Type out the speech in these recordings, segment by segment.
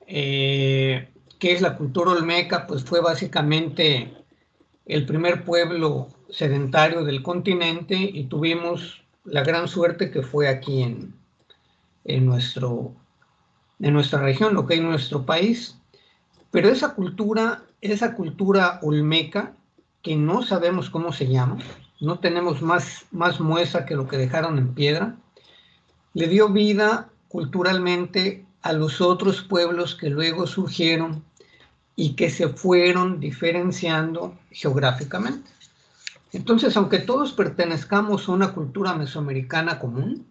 qué es la cultura olmeca, pues fue básicamente el primer pueblo sedentario del continente y tuvimos la gran suerte que fue aquí en nuestra región, lo que es nuestro país. Pero esa cultura olmeca, que no sabemos cómo se llama, no tenemos más muestra que lo que dejaron en piedra, le dio vida culturalmente a los otros pueblos que luego surgieron y que se fueron diferenciando geográficamente. Entonces, aunque todos pertenezcamos a una cultura mesoamericana común,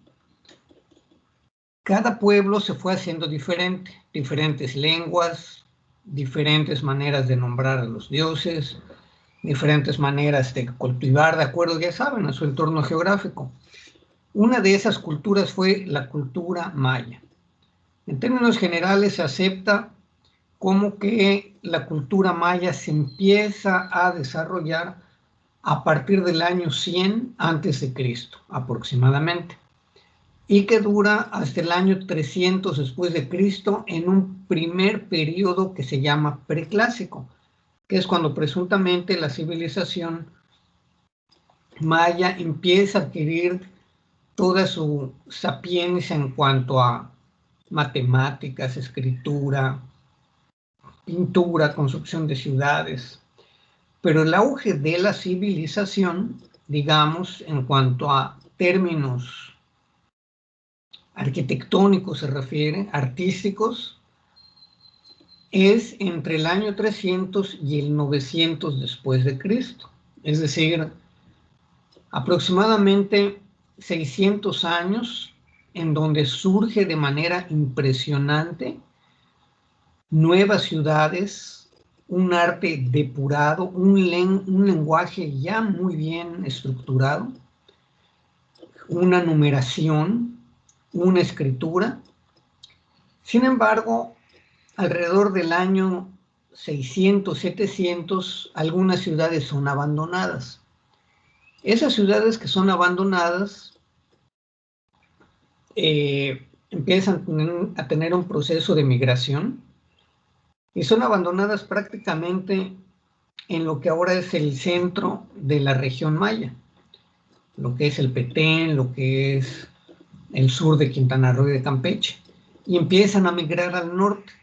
cada pueblo se fue haciendo diferente, diferentes lenguas, diferentes maneras de nombrar a los dioses, diferentes maneras de cultivar de acuerdo, ya saben, a su entorno geográfico. Una de esas culturas fue la cultura maya. En términos generales se acepta como que la cultura maya se empieza a desarrollar a partir del año 100 a.C. aproximadamente, y que dura hasta el año 300 después de Cristo en un primer periodo que se llama preclásico, que es cuando presuntamente la civilización maya empieza a adquirir toda su sapiencia en cuanto a matemáticas, escritura, pintura, construcción de ciudades. Pero el auge de la civilización, digamos, en cuanto a términos arquitectónicos se refiere, artísticos, es entre el año 300 y el 900 después de Cristo. Es decir, aproximadamente 600 años en donde surge de manera impresionante nuevas ciudades, un arte depurado, un lenguaje ya muy bien estructurado, una numeración, una escritura. Sin embargo, alrededor del año 600, 700, algunas ciudades son abandonadas. Esas ciudades que son abandonadas empiezan a tener un proceso de migración y son abandonadas prácticamente en lo que ahora es el centro de la región maya, lo que es el Petén, lo que es el sur de Quintana Roo y de Campeche, y empiezan a migrar al norte,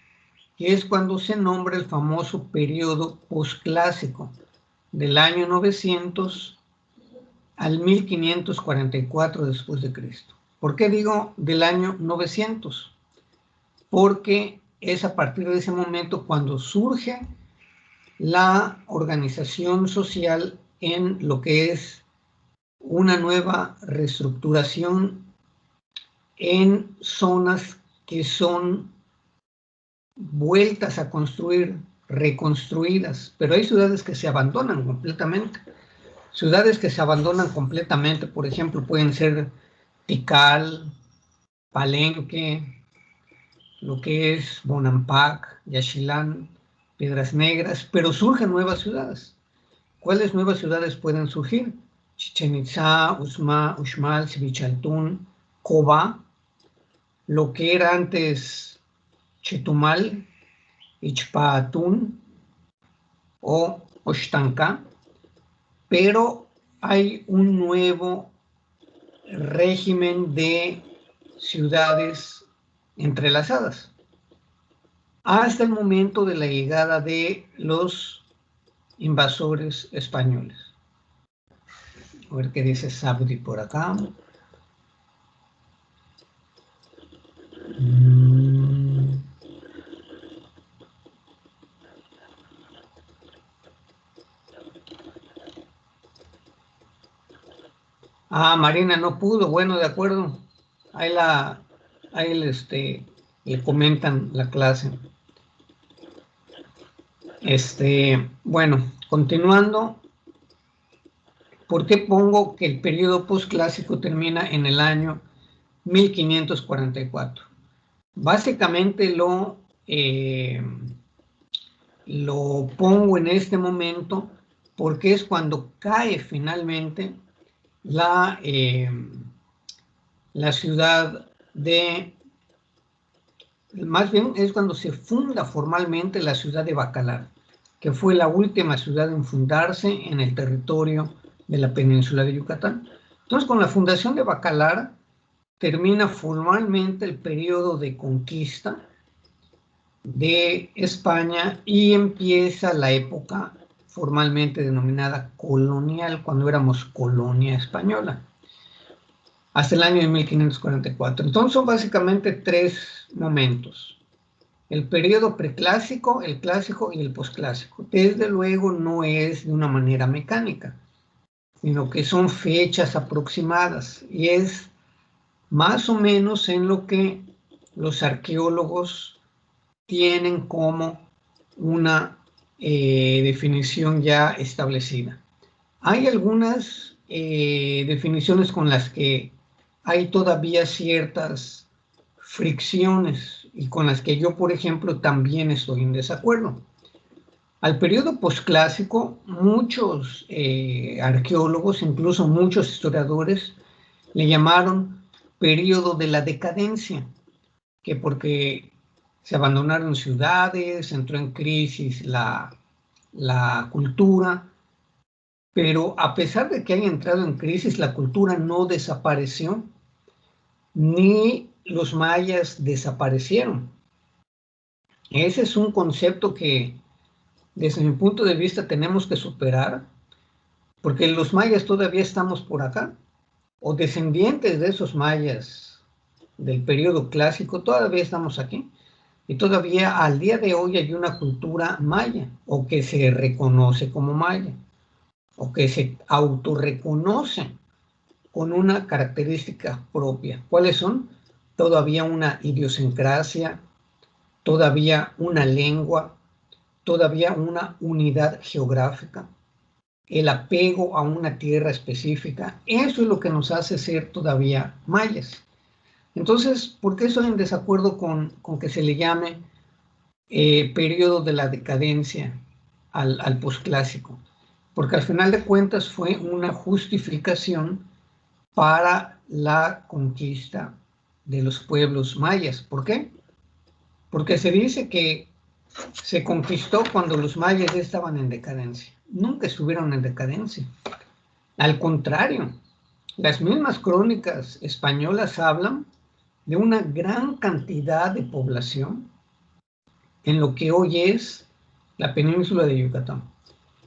que es cuando se nombra el famoso periodo posclásico, del año 900 al 1544 después de Cristo. ¿Por qué digo del año 900? Porque es a partir de ese momento cuando surge la organización social en lo que es una nueva reestructuración en zonas que son vueltas a construir, reconstruidas, pero hay ciudades que se abandonan completamente. Ciudades que se abandonan completamente, por ejemplo, pueden ser Tikal, Palenque, lo que es Bonampak, Yaxchilán, Piedras Negras, pero surgen nuevas ciudades. ¿Cuáles nuevas ciudades pueden surgir? Chichén Itzá, Uxmal, Sibichaltún, Cobá, lo que era antes Chetumal, Ixpatún o Oxtancá, pero hay un nuevo régimen de ciudades entrelazadas hasta el momento de la llegada de los invasores españoles. A ver qué dice Sabri por acá. Marina no pudo, bueno, de acuerdo. Ahí le comentan la clase. Bueno, continuando, ¿por qué pongo que el periodo posclásico termina en el año 1544? Básicamente lo pongo en este momento porque es cuando cae finalmente la ciudad de más bien es cuando se funda formalmente la ciudad de Bacalar, que fue la última ciudad en fundarse en el territorio de la península de Yucatán. Entonces, con la fundación de Bacalar, termina formalmente el periodo de conquista de España y empieza la época formalmente denominada colonial, cuando éramos colonia española, hasta el año de 1544. Entonces son básicamente tres momentos: el periodo preclásico, el clásico y el posclásico. Desde luego no es de una manera mecánica, sino que son fechas aproximadas y es más o menos en lo que los arqueólogos tienen como una definición ya establecida. Hay algunas definiciones con las que hay todavía ciertas fricciones y con las que yo, por ejemplo, también estoy en desacuerdo. Al periodo posclásico, muchos arqueólogos, incluso muchos historiadores, le llamaron periodo de la decadencia, que porque se abandonaron ciudades, entró en crisis la cultura, pero a pesar de que haya entrado en crisis, la cultura no desapareció, ni los mayas desaparecieron. Ese es un concepto que, desde mi punto de vista, tenemos que superar, porque los mayas todavía estamos por acá, o descendientes de esos mayas del periodo clásico, todavía estamos aquí. Y todavía al día de hoy hay una cultura maya, o que se reconoce como maya, o que se autorreconoce con una característica propia. ¿Cuáles son? Todavía una idiosincrasia, todavía una lengua, todavía una unidad geográfica, el apego a una tierra específica. Eso es lo que nos hace ser todavía mayas. Entonces, ¿por qué estoy en desacuerdo con que se le llame periodo de la decadencia al posclásico? Porque al final de cuentas fue una justificación para la conquista de los pueblos mayas. ¿Por qué? Porque se dice que se conquistó cuando los mayas ya estaban en decadencia. Nunca estuvieron en decadencia. Al contrario, las mismas crónicas españolas hablan de una gran cantidad de población en lo que hoy es la península de Yucatán.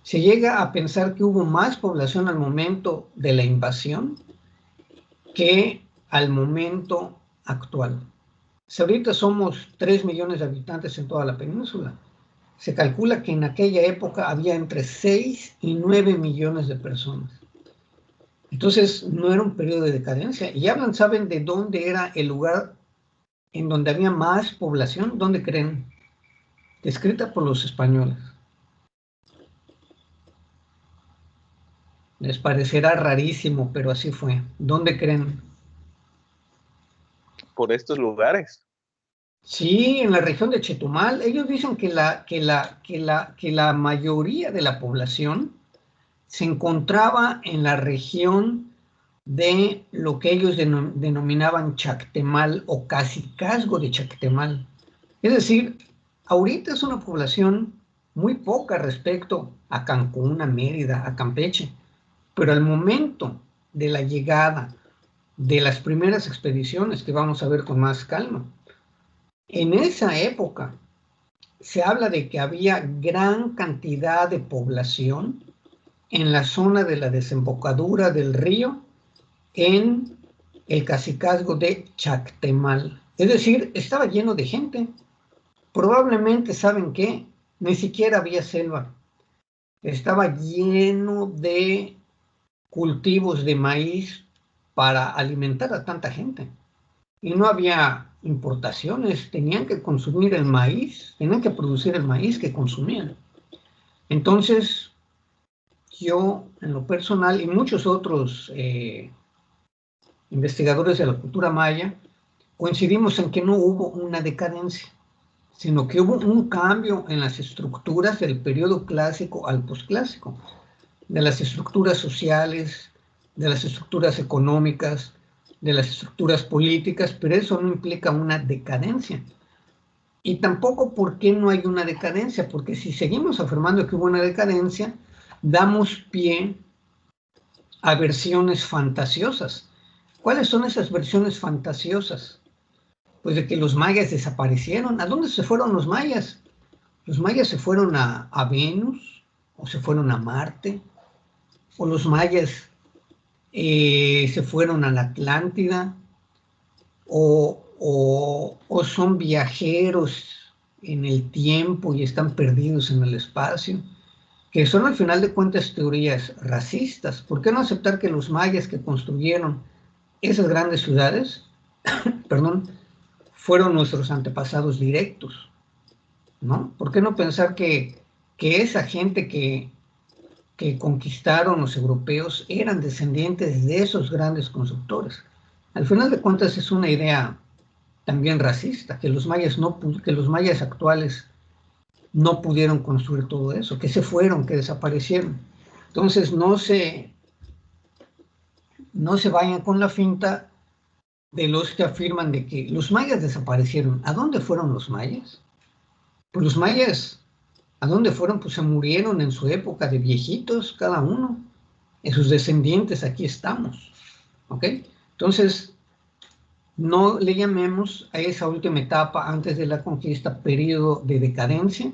Se llega a pensar que hubo más población al momento de la invasión que al momento actual. Si ahorita somos 3 millones de habitantes en toda la península, se calcula que en aquella época había entre 6 y 9 millones de personas. Entonces no era un periodo de decadencia. Y hablan, ¿saben de dónde era el lugar en donde había más población? ¿Dónde creen? Descrita por los españoles. Les parecerá rarísimo, pero así fue. ¿Dónde creen? Por estos lugares. Sí, en la región de Chetumal. Ellos dicen que la mayoría de la población se encontraba en la región de lo que ellos denominaban Chactemal o Cacicazgo de Chactemal. Es decir, ahorita es una población muy poca respecto a Cancún, a Mérida, a Campeche, pero al momento de la llegada de las primeras expediciones, que vamos a ver con más calma, en esa época se habla de que había gran cantidad de población en la zona de la desembocadura del río en el cacicazgo de Chactemal. Es decir, estaba lleno de gente. Probablemente, ¿saben qué? Ni siquiera había selva. Estaba lleno de cultivos de maíz para alimentar a tanta gente. Y no había importaciones, tenían que consumir el maíz, tenían que producir el maíz que consumían. Entonces, yo, en lo personal, y muchos otros investigadores de la cultura maya, coincidimos en que no hubo una decadencia, sino que hubo un cambio en las estructuras del periodo clásico al posclásico, de las estructuras sociales, de las estructuras económicas, de las estructuras políticas, pero eso no implica una decadencia, Y tampoco por qué no hay una decadencia, porque si seguimos afirmando que hubo una decadencia, damos pie a versiones fantasiosas. ¿Cuáles son esas versiones fantasiosas? Pues de que los mayas desaparecieron. ¿A dónde se fueron los mayas? Los mayas se fueron a Venus, o se fueron a Marte, o los mayas se fueron a la Atlántida, o son viajeros en el tiempo y están perdidos en el espacio, que son al final de cuentas teorías racistas. ¿Por qué no aceptar que los mayas que construyeron esas grandes ciudades, perdón, fueron nuestros antepasados directos? ¿No? ¿Por qué no pensar que esa gente que conquistaron los europeos eran descendientes de esos grandes constructores? Al final de cuentas es una idea también racista, que los mayas actuales no pudieron construir todo eso, que se fueron, que desaparecieron. Entonces no se vayan con la finta de los que afirman de que los mayas desaparecieron. ¿A dónde fueron los mayas? Pues los mayas, ¿a dónde fueron? Pues se murieron en su época de viejitos, cada uno. Y sus descendientes aquí estamos. ¿Ok? Entonces, no le llamemos a esa última etapa antes de la conquista periodo de decadencia,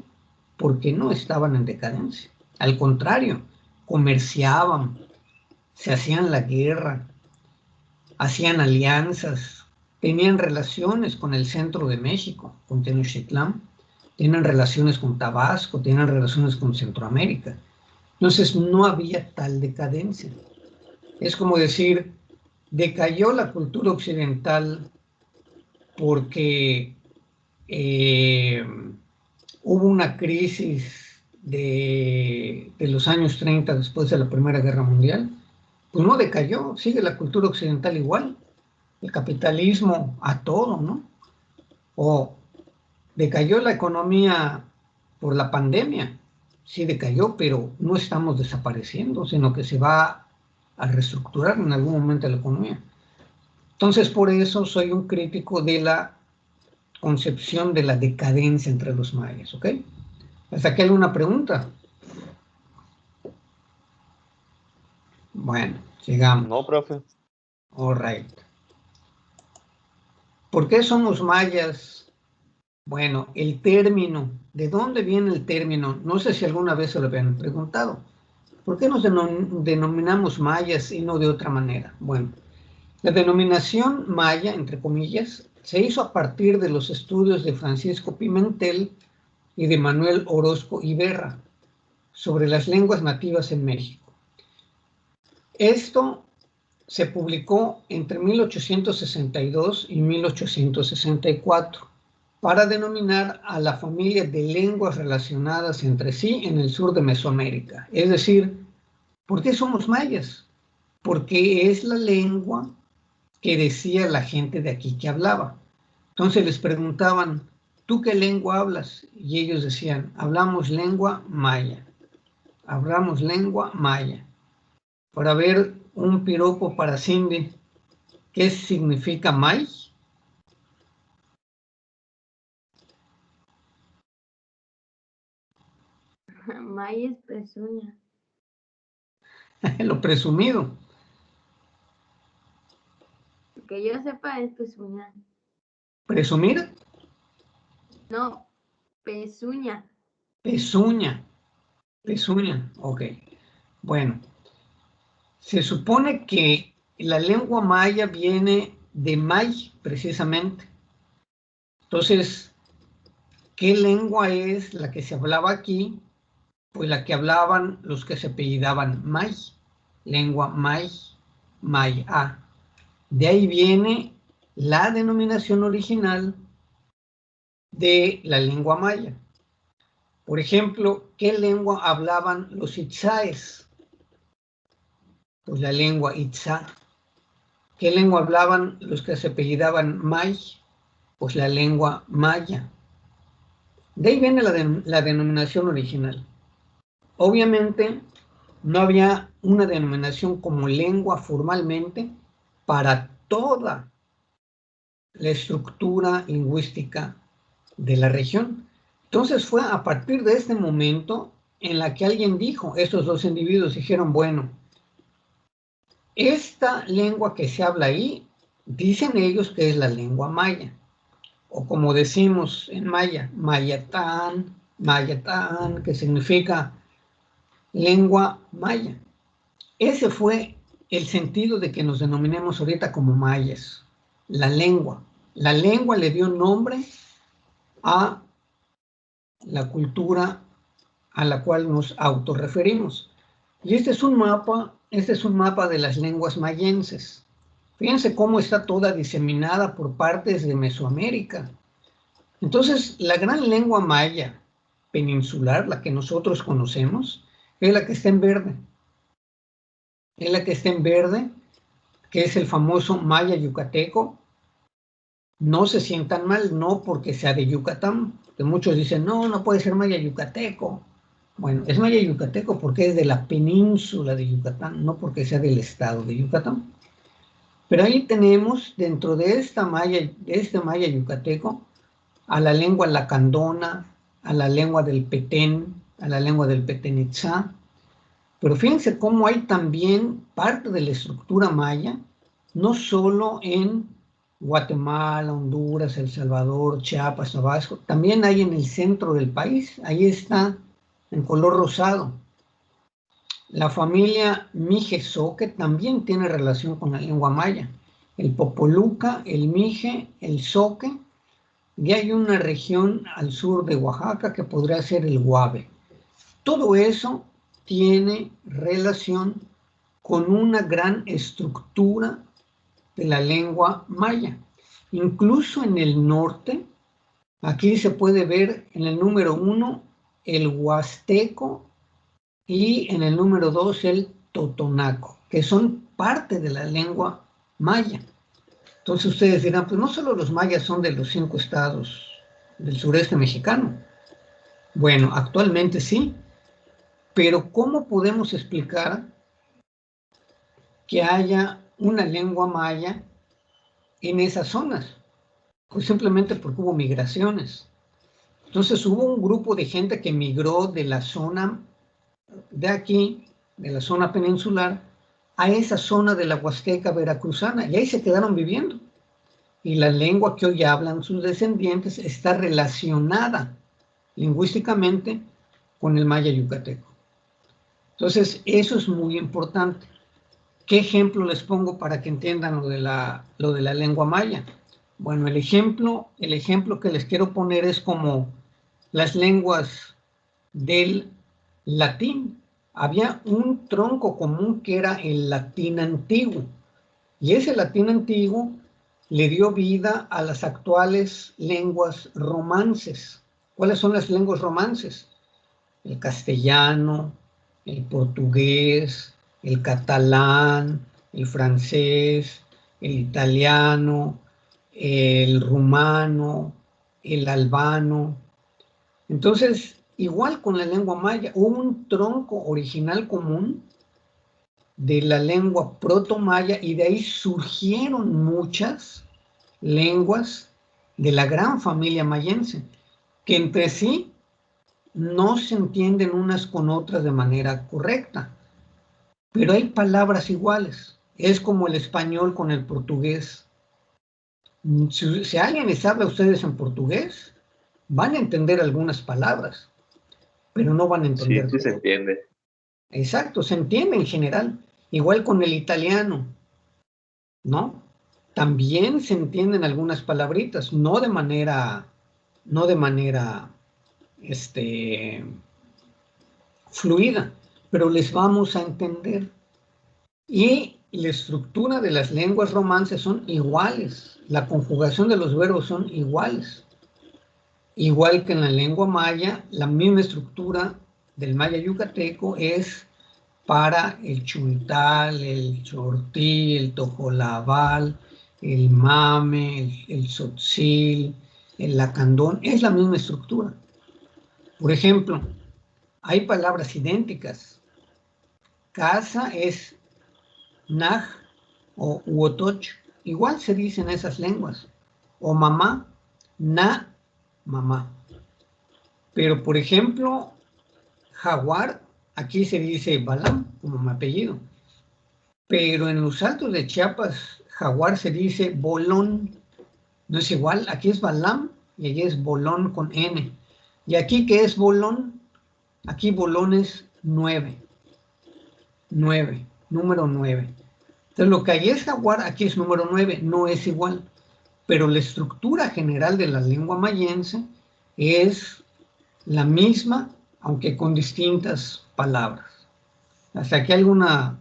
porque no estaban en decadencia. Al contrario, comerciaban, se hacían la guerra, hacían alianzas, tenían relaciones con el centro de México, con Tenochtitlán, tienen relaciones con Tabasco, tienen relaciones con Centroamérica. Entonces no había tal decadencia. Es como decir, decayó la cultura occidental porque hubo una crisis de los años 30 después de la Primera Guerra Mundial. Pues no decayó, sigue la cultura occidental igual, el capitalismo a todo, ¿no? O decayó la economía por la pandemia, sí decayó, pero no estamos desapareciendo, sino que se va a reestructurar en algún momento la economía. Entonces, por eso soy un crítico de la concepción de la decadencia entre los mayas, ¿ok? ¿Hasta aquí alguna pregunta? Bueno, sigamos. No, profe. All right. ¿Por qué son los mayas? Bueno, el término, ¿de dónde viene el término? No sé si alguna vez se lo habían preguntado. ¿Por qué nos denominamos mayas y no de otra manera? Bueno, la denominación maya, entre comillas, se hizo a partir de los estudios de Francisco Pimentel y de Manuel Orozco Iberra sobre las lenguas nativas en México. Esto se publicó entre 1862 y 1864 para denominar a la familia de lenguas relacionadas entre sí en el sur de Mesoamérica. Es decir, ¿por qué somos mayas? Porque es la lengua que decía la gente de aquí que hablaba. Entonces les preguntaban, ¿tú qué lengua hablas? Y ellos decían, hablamos lengua maya. Hablamos lengua maya. Para ver un piropo para Cindy, ¿qué significa may? May es pezuña. Lo presumido. Que yo sepa es pezuña. ¿Presumir? No, pezuña. Pezuña. Pezuña, ok. Bueno, se supone que la lengua maya viene de may, precisamente. Entonces, ¿qué lengua es la que se hablaba aquí? Pues la que hablaban los que se apellidaban may. Lengua may, maya. De ahí viene la denominación original de la lengua maya. Por ejemplo, ¿qué lengua hablaban los itzáes? Pues la lengua itzá. ¿Qué lengua hablaban los que se apellidaban may? Pues la lengua maya. De ahí viene la denominación original. Obviamente, no había una denominación como lengua formalmente para toda la estructura lingüística de la región. Entonces fue a partir de este momento en la que alguien dijo, estos dos individuos dijeron, bueno, esta lengua que se habla ahí, dicen ellos que es la lengua maya, o como decimos en maya, mayatán, mayatán, que significa lengua maya. Ese fue el sentido de que nos denominemos ahorita como mayas, la lengua. La lengua le dio nombre a la cultura a la cual nos autorreferimos. Y este es un mapa de las lenguas mayenses. Fíjense cómo está toda diseminada por partes de Mesoamérica. Entonces, la gran lengua maya peninsular, la que nosotros conocemos, es la que está en verde. Es la que está en verde, que es el famoso maya yucateco. No se sientan mal, no porque sea de Yucatán, que muchos dicen, no, no puede ser maya yucateco. Bueno, es maya yucateco porque es de la península de Yucatán, no porque sea del estado de Yucatán. Pero ahí tenemos, dentro de este maya yucateco, a la lengua lacandona, a la lengua del petén, a la lengua del petén itzá. Pero fíjense cómo hay también parte de la estructura maya, no solo en Guatemala, Honduras, El Salvador, Chiapas, Tabasco, también hay en el centro del país, ahí está en color rosado. La familia Mije-Zoque también tiene relación con la lengua maya. El Popoluca, el Mije, el Zoque, y hay una región al sur de Oaxaca que podría ser el Guave. Todo eso tiene relación con una gran estructura de la lengua maya. Incluso en el norte, aquí se puede ver en el número 1 el huasteco y en el número 2 el totonaco, que son parte de la lengua maya. Entonces ustedes dirán, pues no solo los mayas son de los 5 estados del sureste mexicano. Bueno, actualmente sí, pero ¿cómo podemos explicar que haya una lengua maya en esas zonas? Pues simplemente porque hubo migraciones. Entonces hubo un grupo de gente que migró de la zona de aquí, de la zona peninsular, a esa zona de la Huasteca veracruzana, y ahí se quedaron viviendo. Y la lengua que hoy hablan sus descendientes está relacionada lingüísticamente con el maya yucateco. Entonces, eso es muy importante. ¿Qué ejemplo les pongo para que entiendan lo de la lengua maya? Bueno, el ejemplo que les quiero poner es como las lenguas del latín. Había un tronco común que era el latín antiguo, y ese latín antiguo le dio vida a las actuales lenguas romances. ¿Cuáles son las lenguas romances? El castellano, el portugués, el catalán, el francés, el italiano, el rumano, el albano. Entonces, igual con la lengua maya, hubo un tronco original común de la lengua proto-maya y de ahí surgieron muchas lenguas de la gran familia mayense, que entre sí no se entienden unas con otras de manera correcta, pero hay palabras iguales. Es como el español con el portugués. Si alguien les habla a ustedes en portugués, van a entender algunas palabras, pero no van a entender Sí, se todo. entiende. Exacto, se entiende en general. Igual con el italiano, ¿no? También se entienden algunas palabritas, no de manera fluida, pero les vamos a entender. Y la estructura de las lenguas romances son iguales, la conjugación de los verbos son iguales. Igual que en la lengua maya, la misma estructura del maya yucateco es para el chuntal, el chortí, el tojolabal, el mame, el tzotzil, el lacandón, es la misma estructura. Por ejemplo, hay palabras idénticas. Casa es naj o uotoch, igual se dice en esas lenguas. O mamá, na mamá. Pero, por ejemplo, jaguar, aquí se dice Balam, como mi apellido. Pero en los Altos de Chiapas, jaguar se dice bolón. No es igual, aquí es Balam y allí es bolón con N. Y aquí, ¿qué es bolón? Aquí bolón es 9. 9, número 9. Entonces, lo que allí es jaguar, aquí es número 9, no es igual. Pero la estructura general de la lengua mayense es la misma, aunque con distintas palabras. ¿Hasta aquí alguna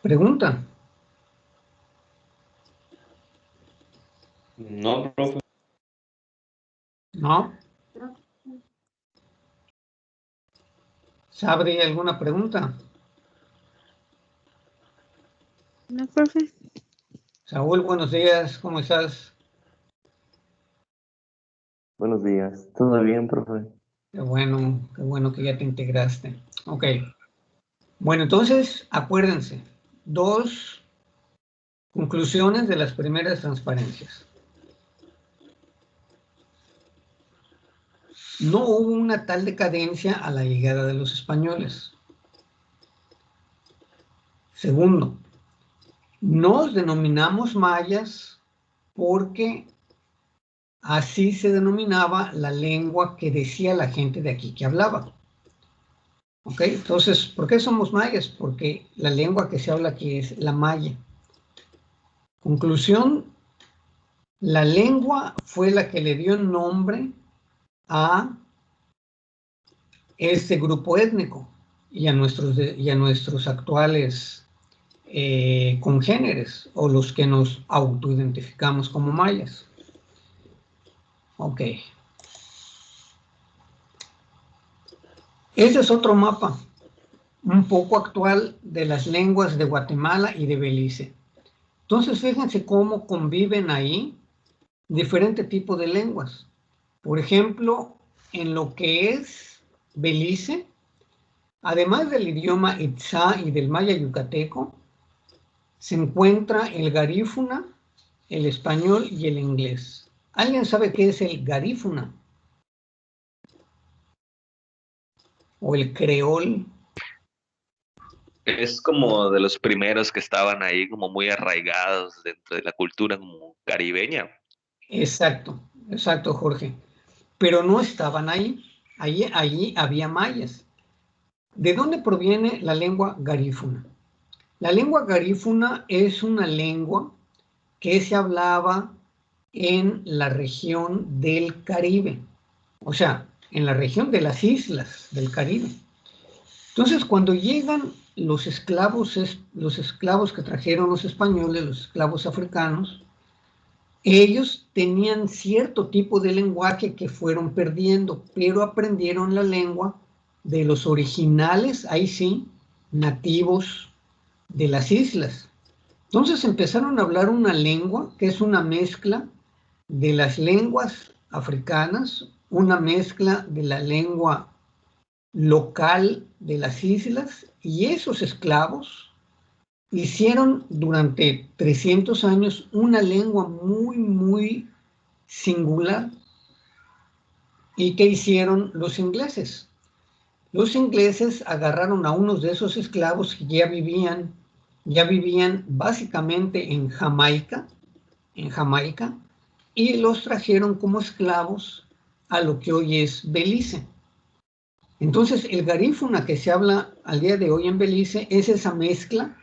pregunta? No, profe. ¿No? No, ¿Sabe alguna pregunta? No, profe. Saúl, buenos días, ¿cómo estás? Buenos días. ¿Todo bien, profe? Qué bueno que ya te integraste. Ok. Bueno, entonces, acuérdense, 2 conclusiones de las primeras transparencias. No hubo una tal decadencia a la llegada de los españoles. Segundo, nos denominamos mayas porque así se denominaba la lengua que decía la gente de aquí que hablaba. ¿Ok? Entonces, ¿por qué somos mayas? Porque la lengua que se habla aquí es la maya. Conclusión, la lengua fue la que le dio nombre a este grupo étnico y a nuestros actuales congéneres o los que nos autoidentificamos como mayas. Ok. Este es otro mapa, un poco actual de las lenguas de Guatemala y de Belice. Entonces, fíjense cómo conviven ahí diferentes tipos de lenguas. Por ejemplo, en lo que es Belice, además del idioma itzá y del maya yucateco, se encuentra el garífuna, el español y el inglés. ¿Alguien sabe qué es el garífuna? O el creol. Es como de los primeros que estaban ahí como muy arraigados dentro de la cultura como caribeña. Exacto, exacto, Jorge. Pero no estaban ahí. Allí había mayas. ¿De dónde proviene la lengua garífuna? La lengua garífuna es una lengua que se hablaba en la región del Caribe, o sea, en la región de las islas del Caribe. Entonces, cuando llegan los esclavos que trajeron los españoles, los esclavos africanos, ellos tenían cierto tipo de lenguaje que fueron perdiendo, pero aprendieron la lengua de los originales, ahí sí, nativos de las islas. Entonces empezaron a hablar una lengua que es una mezcla de las lenguas africanas, una mezcla de la lengua local de las islas, y esos esclavos hicieron durante 300 años una lengua muy, muy singular. ¿Y qué hicieron los ingleses? Los ingleses agarraron a unos de esos esclavos que ya vivían básicamente en Jamaica, y los trajeron como esclavos a lo que hoy es Belice. Entonces, el garífuna que se habla al día de hoy en Belice es esa mezcla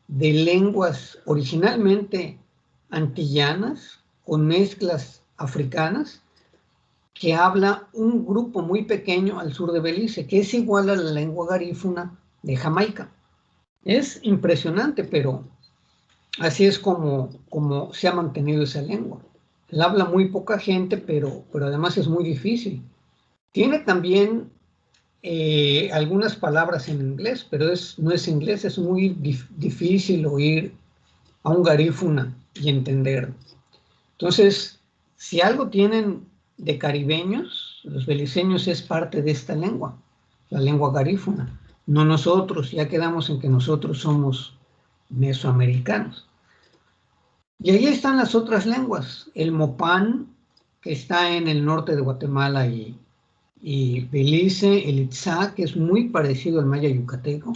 de lenguas originalmente antillanas con mezclas africanas que habla un grupo muy pequeño al sur de Belice, que es igual a la lengua garífuna de Jamaica. Es impresionante, pero así es como se ha mantenido esa lengua. La habla muy poca gente, pero además es muy difícil. Tiene también algunas palabras en inglés, pero no es inglés, es muy difícil oír a un garífuna y entenderlo. Entonces, si algo tienen de caribeños, los beliceños es parte de esta lengua, la lengua garífuna. No nosotros, ya quedamos en que nosotros somos mesoamericanos. Y ahí están las otras lenguas, el mopán, que está en el norte de Guatemala y Belice, el itzá, que es muy parecido al maya yucateco,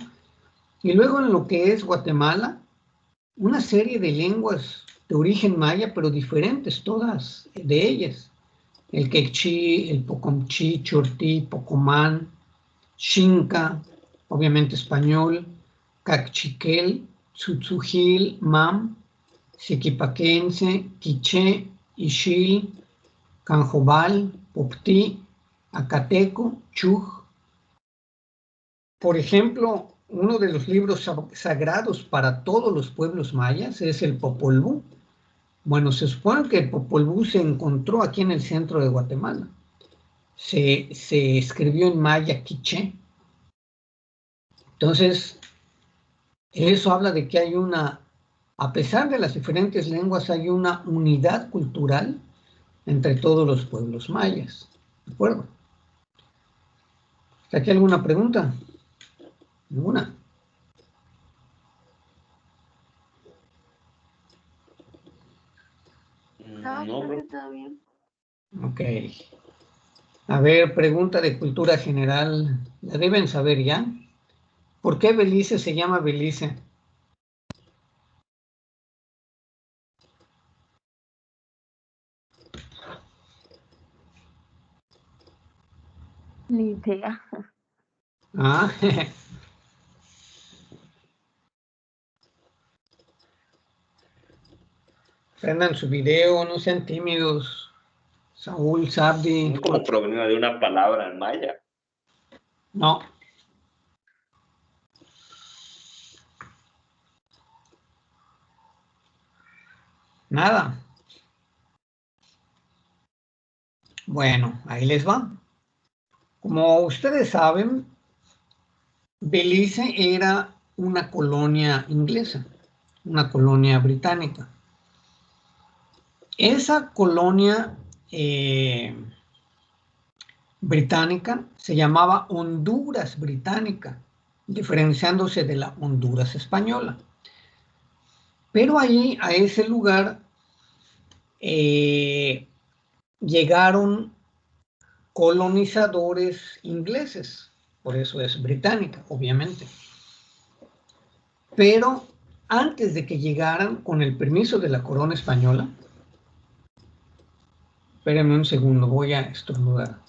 y luego en lo que es Guatemala, una serie de lenguas de origen maya, pero diferentes todas de ellas. El quechí, el pocomchí, chortí, pocomán, xinca, obviamente español, cachiquel, tzutzujil, mam, siquipaquense, quiché, ixil, canjobal, poptí, acateco, chuj. Por ejemplo, uno de los libros sagrados para todos los pueblos mayas es el Popol Vuh. Bueno, se supone que el Popol Vuh se encontró aquí en el centro de Guatemala. Se escribió en maya quiché. Entonces, eso habla de que hay a pesar de las diferentes lenguas, hay una unidad cultural entre todos los pueblos mayas. ¿De acuerdo? ¿Aquí alguna pregunta? ¿Ninguna? No, No, creo que todo bien. Ok. A ver, pregunta de cultura general. La deben saber ya. ¿Por qué Belice se llama Belice? Ni idea. Ah, prendan su video, no sean tímidos. Saúl, Sabdi. es como provenida de una palabra en maya. No. Nada. Bueno, ahí les va. Como ustedes saben, Belice era una colonia inglesa, una colonia británica. Esa colonia británica se llamaba Honduras Británica, diferenciándose de la Honduras española. Pero ahí, a ese lugar, llegaron colonizadores ingleses, por eso es británica, obviamente. Pero antes de que llegaran, con el permiso de la corona española, espérenme un segundo, voy a estornudar.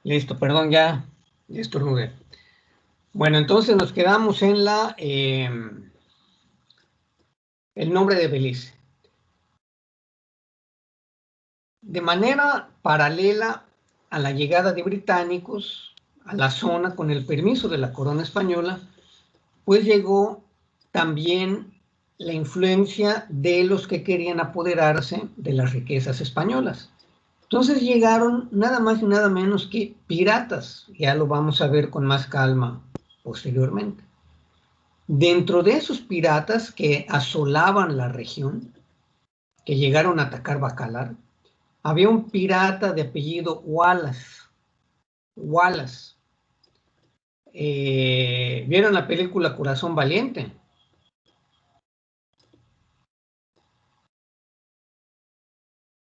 Listo, perdón, ya estornudé. Bueno, entonces nos quedamos en el nombre de Belice. De manera paralela a la llegada de británicos a la zona con el permiso de la corona española, pues llegó también la influencia de los que querían apoderarse de las riquezas españolas. Entonces llegaron nada más y nada menos que piratas, ya lo vamos a ver con más calma posteriormente. Dentro de esos piratas que asolaban la región, que llegaron a atacar Bacalar, había un pirata de apellido Wallace. Wallace. ¿Vieron la película Corazón Valiente?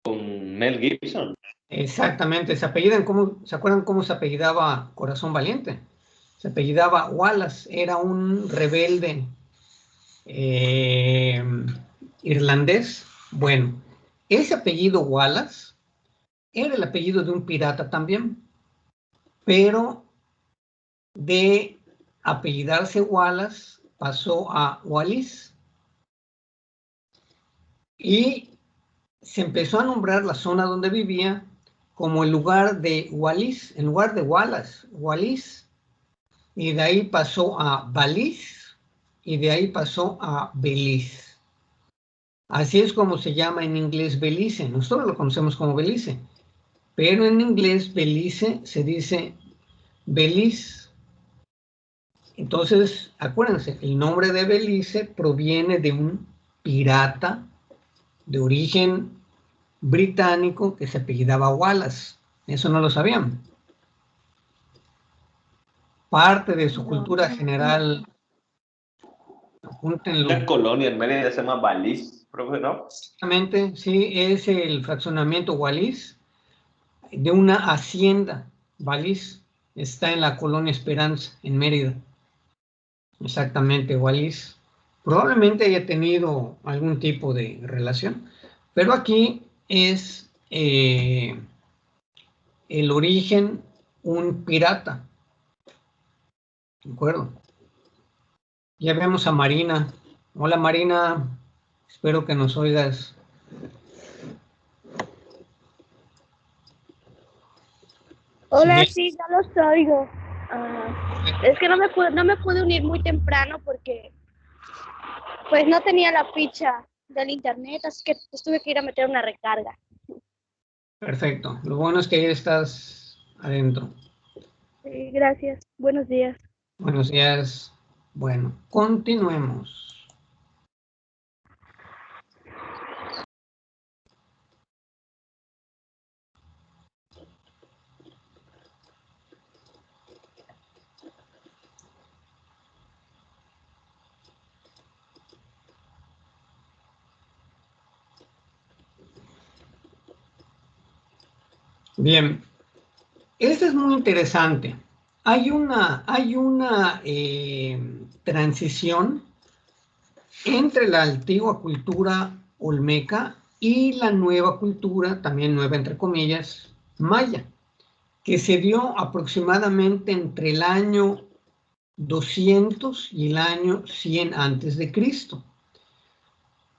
Con Mel Gibson. Exactamente, ¿se acuerdan cómo se apellidaba Corazón Valiente? Se apellidaba Wallace, era un rebelde irlandés. Bueno, ese apellido Wallace era el apellido de un pirata también, pero de apellidarse Wallace pasó a Wallis y se empezó a nombrar la zona donde vivía como el lugar de Wallis, en lugar de Wallace, Wallis, y de ahí pasó a Belize y de ahí pasó a Belice. Así es como se llama en inglés Belice. Nosotros lo conocemos como Belice, pero en inglés Belice se dice Belize. Entonces, acuérdense, el nombre de Belice proviene de un pirata de origen británico que se apellidaba Wallace. Eso no lo sabían. Parte de su cultura general, apúntenlo. Una colonia en Mérida se llama Baliz, profe, ¿no? Exactamente, sí, es el fraccionamiento Wallis de una hacienda. Wallis está en la colonia Esperanza, en Mérida. Exactamente, Wallis. Probablemente haya tenido algún tipo de relación, pero aquí es el origen un pirata. ¿De acuerdo? Ya vemos a Marina. Hola Marina, espero que nos oigas. Hola, Sí. sí, ya los oigo. Es que no me pude unir muy temprano porque pues no tenía la ficha del internet, así que pues, tuve que ir a meter una recarga. Perfecto. Lo bueno es que ya estás adentro. Sí, gracias. Buenos días. Buenos días. Bueno, continuemos. Bien, esto es muy interesante. Hay una transición entre la antigua cultura olmeca y la nueva cultura, también nueva entre comillas, maya, que se dio aproximadamente entre el año 200 y el año 100 antes de Cristo.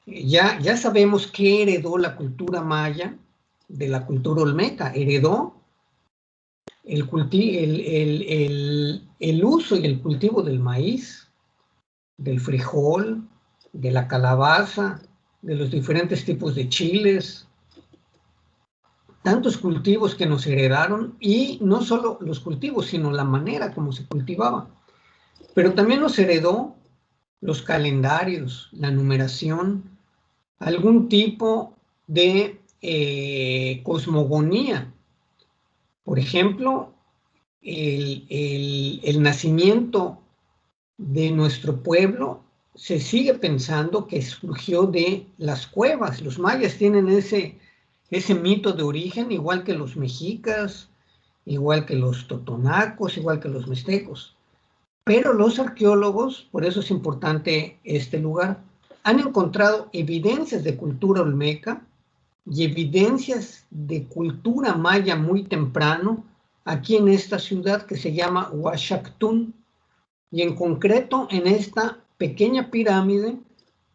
Ya sabemos qué heredó la cultura maya de la cultura olmeca. Heredó el uso y el cultivo del maíz, del frijol, de la calabaza, de los diferentes tipos de chiles, tantos cultivos que nos heredaron, y no solo los cultivos, sino la manera como se cultivaba. Pero también nos heredó los calendarios, la numeración, algún tipo de cosmogonía. Por ejemplo, el nacimiento de nuestro pueblo se sigue pensando que surgió de las cuevas. Los mayas tienen ese mito de origen, igual que los mexicas, igual que los totonacos, igual que los mixtecos. Pero los arqueólogos, por eso es importante este lugar, han encontrado evidencias de cultura olmeca y evidencias de cultura maya muy temprano aquí en esta ciudad que se llama Huachactún, y en concreto en esta pequeña pirámide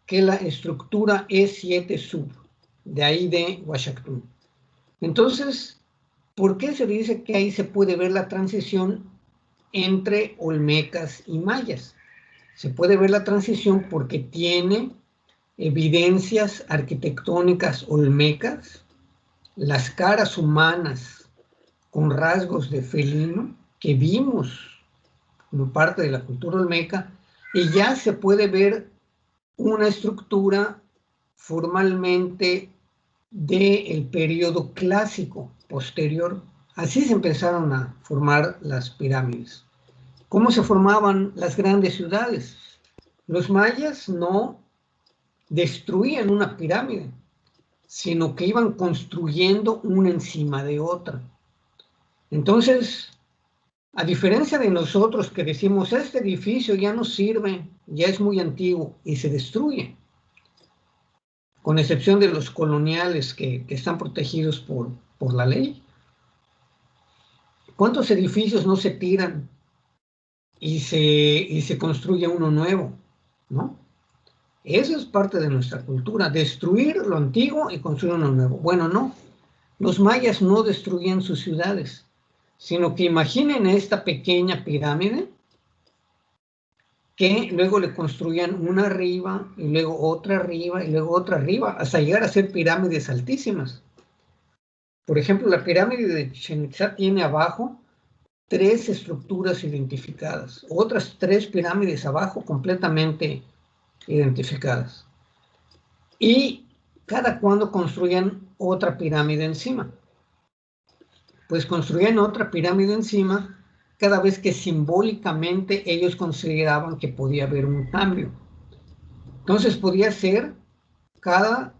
que la estructura E7 sub, de ahí de Huachactún. Entonces, ¿por qué se dice que ahí se puede ver la transición entre olmecas y mayas? Se puede ver la transición porque tiene evidencias arquitectónicas olmecas, las caras humanas con rasgos de felino que vimos como parte de la cultura olmeca, y ya se puede ver una estructura formalmente del periodo clásico posterior. Así se empezaron a formar las pirámides. ¿Cómo se formaban las grandes ciudades? Los mayas no destruían una pirámide, sino que iban construyendo una encima de otra. Entonces, a diferencia de nosotros que decimos, este edificio ya no sirve, ya es muy antiguo y se destruye, con excepción de los coloniales que están protegidos por la ley. ¿Cuántos edificios no se tiran y se construye uno nuevo, ¿no? Eso es parte de nuestra cultura, destruir lo antiguo y construir uno nuevo. Bueno, no, los mayas no destruían sus ciudades, sino que imaginen esta pequeña pirámide que luego le construían una arriba, y luego otra arriba, y luego otra arriba, hasta llegar a ser pirámides altísimas. Por ejemplo, la pirámide de Chichén Itzá tiene abajo 3 estructuras identificadas, otras 3 pirámides abajo completamente identificadas. Y cada cuando construían otra pirámide encima. Pues construían otra pirámide encima cada vez que simbólicamente ellos consideraban que podía haber un cambio. Entonces podía ser cada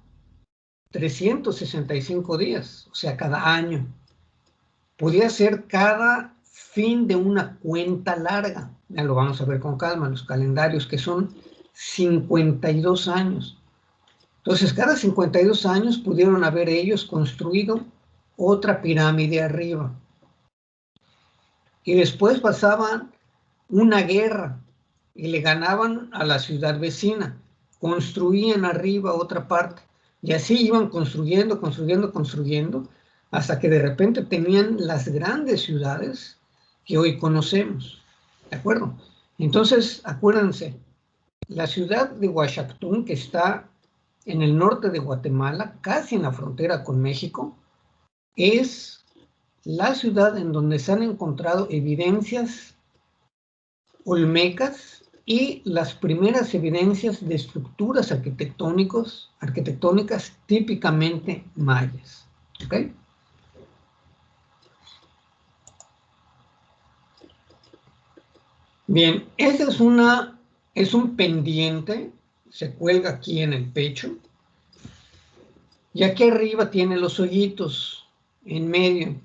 365 días, o sea, cada año. Podía ser cada fin de una cuenta larga. Ya lo vamos a ver con calma, los calendarios, que son 52 años. Entonces, cada 52 años pudieron haber ellos construido otra pirámide arriba. Y después pasaban una guerra y le ganaban a la ciudad vecina. Construían arriba otra parte. Y así iban construyendo, hasta que de repente tenían las grandes ciudades que hoy conocemos. ¿De acuerdo? Entonces, acuérdense, la ciudad de Huachactún, que está en el norte de Guatemala, casi en la frontera con México, es la ciudad en donde se han encontrado evidencias olmecas y las primeras evidencias de estructuras arquitectónicas típicamente mayas. ¿Ok? Bien, este es un pendiente, se cuelga aquí en el pecho, y aquí arriba tiene los hoyitos en medio.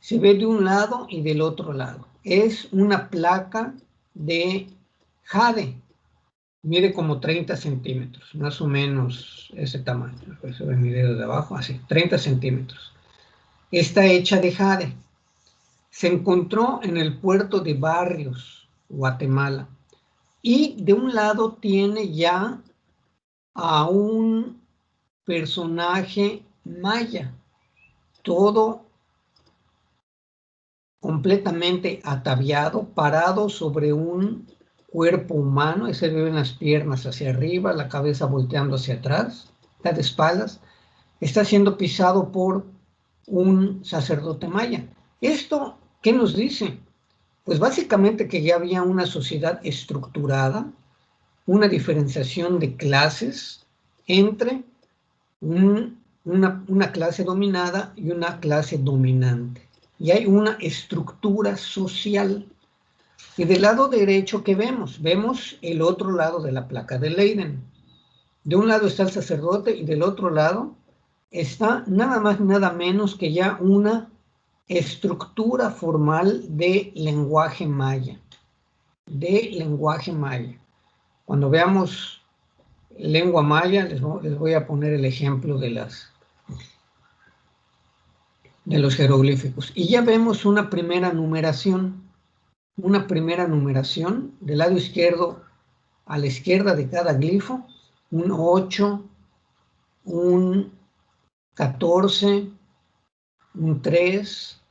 Se ve de un lado y del otro lado. Es una placa de jade. Mide como 30 centímetros, más o menos ese tamaño. Eso ve mi dedo de abajo, así, 30 centímetros. Está hecha de jade. Se encontró en el puerto de Barrios, Guatemala. Y de un lado tiene ya a un personaje maya, todo completamente ataviado, parado sobre un cuerpo humano, se ven las piernas hacia arriba, la cabeza volteando hacia atrás, está de espaldas, está siendo pisado por un sacerdote maya. ¿Esto qué nos dice? Pues básicamente que ya había una sociedad estructurada, una diferenciación de clases entre una clase dominada y una clase dominante. Y hay una estructura social. Y del lado derecho, ¿qué vemos? Vemos el otro lado de la placa de Leiden. De un lado está el sacerdote y del otro lado está nada más nada menos que ya una estructura formal de lenguaje maya. Cuando veamos lengua maya, les voy a poner el ejemplo de los jeroglíficos. Y ya vemos una primera numeración. Del lado izquierdo a la izquierda de cada glifo, un 8, un 14, un 3,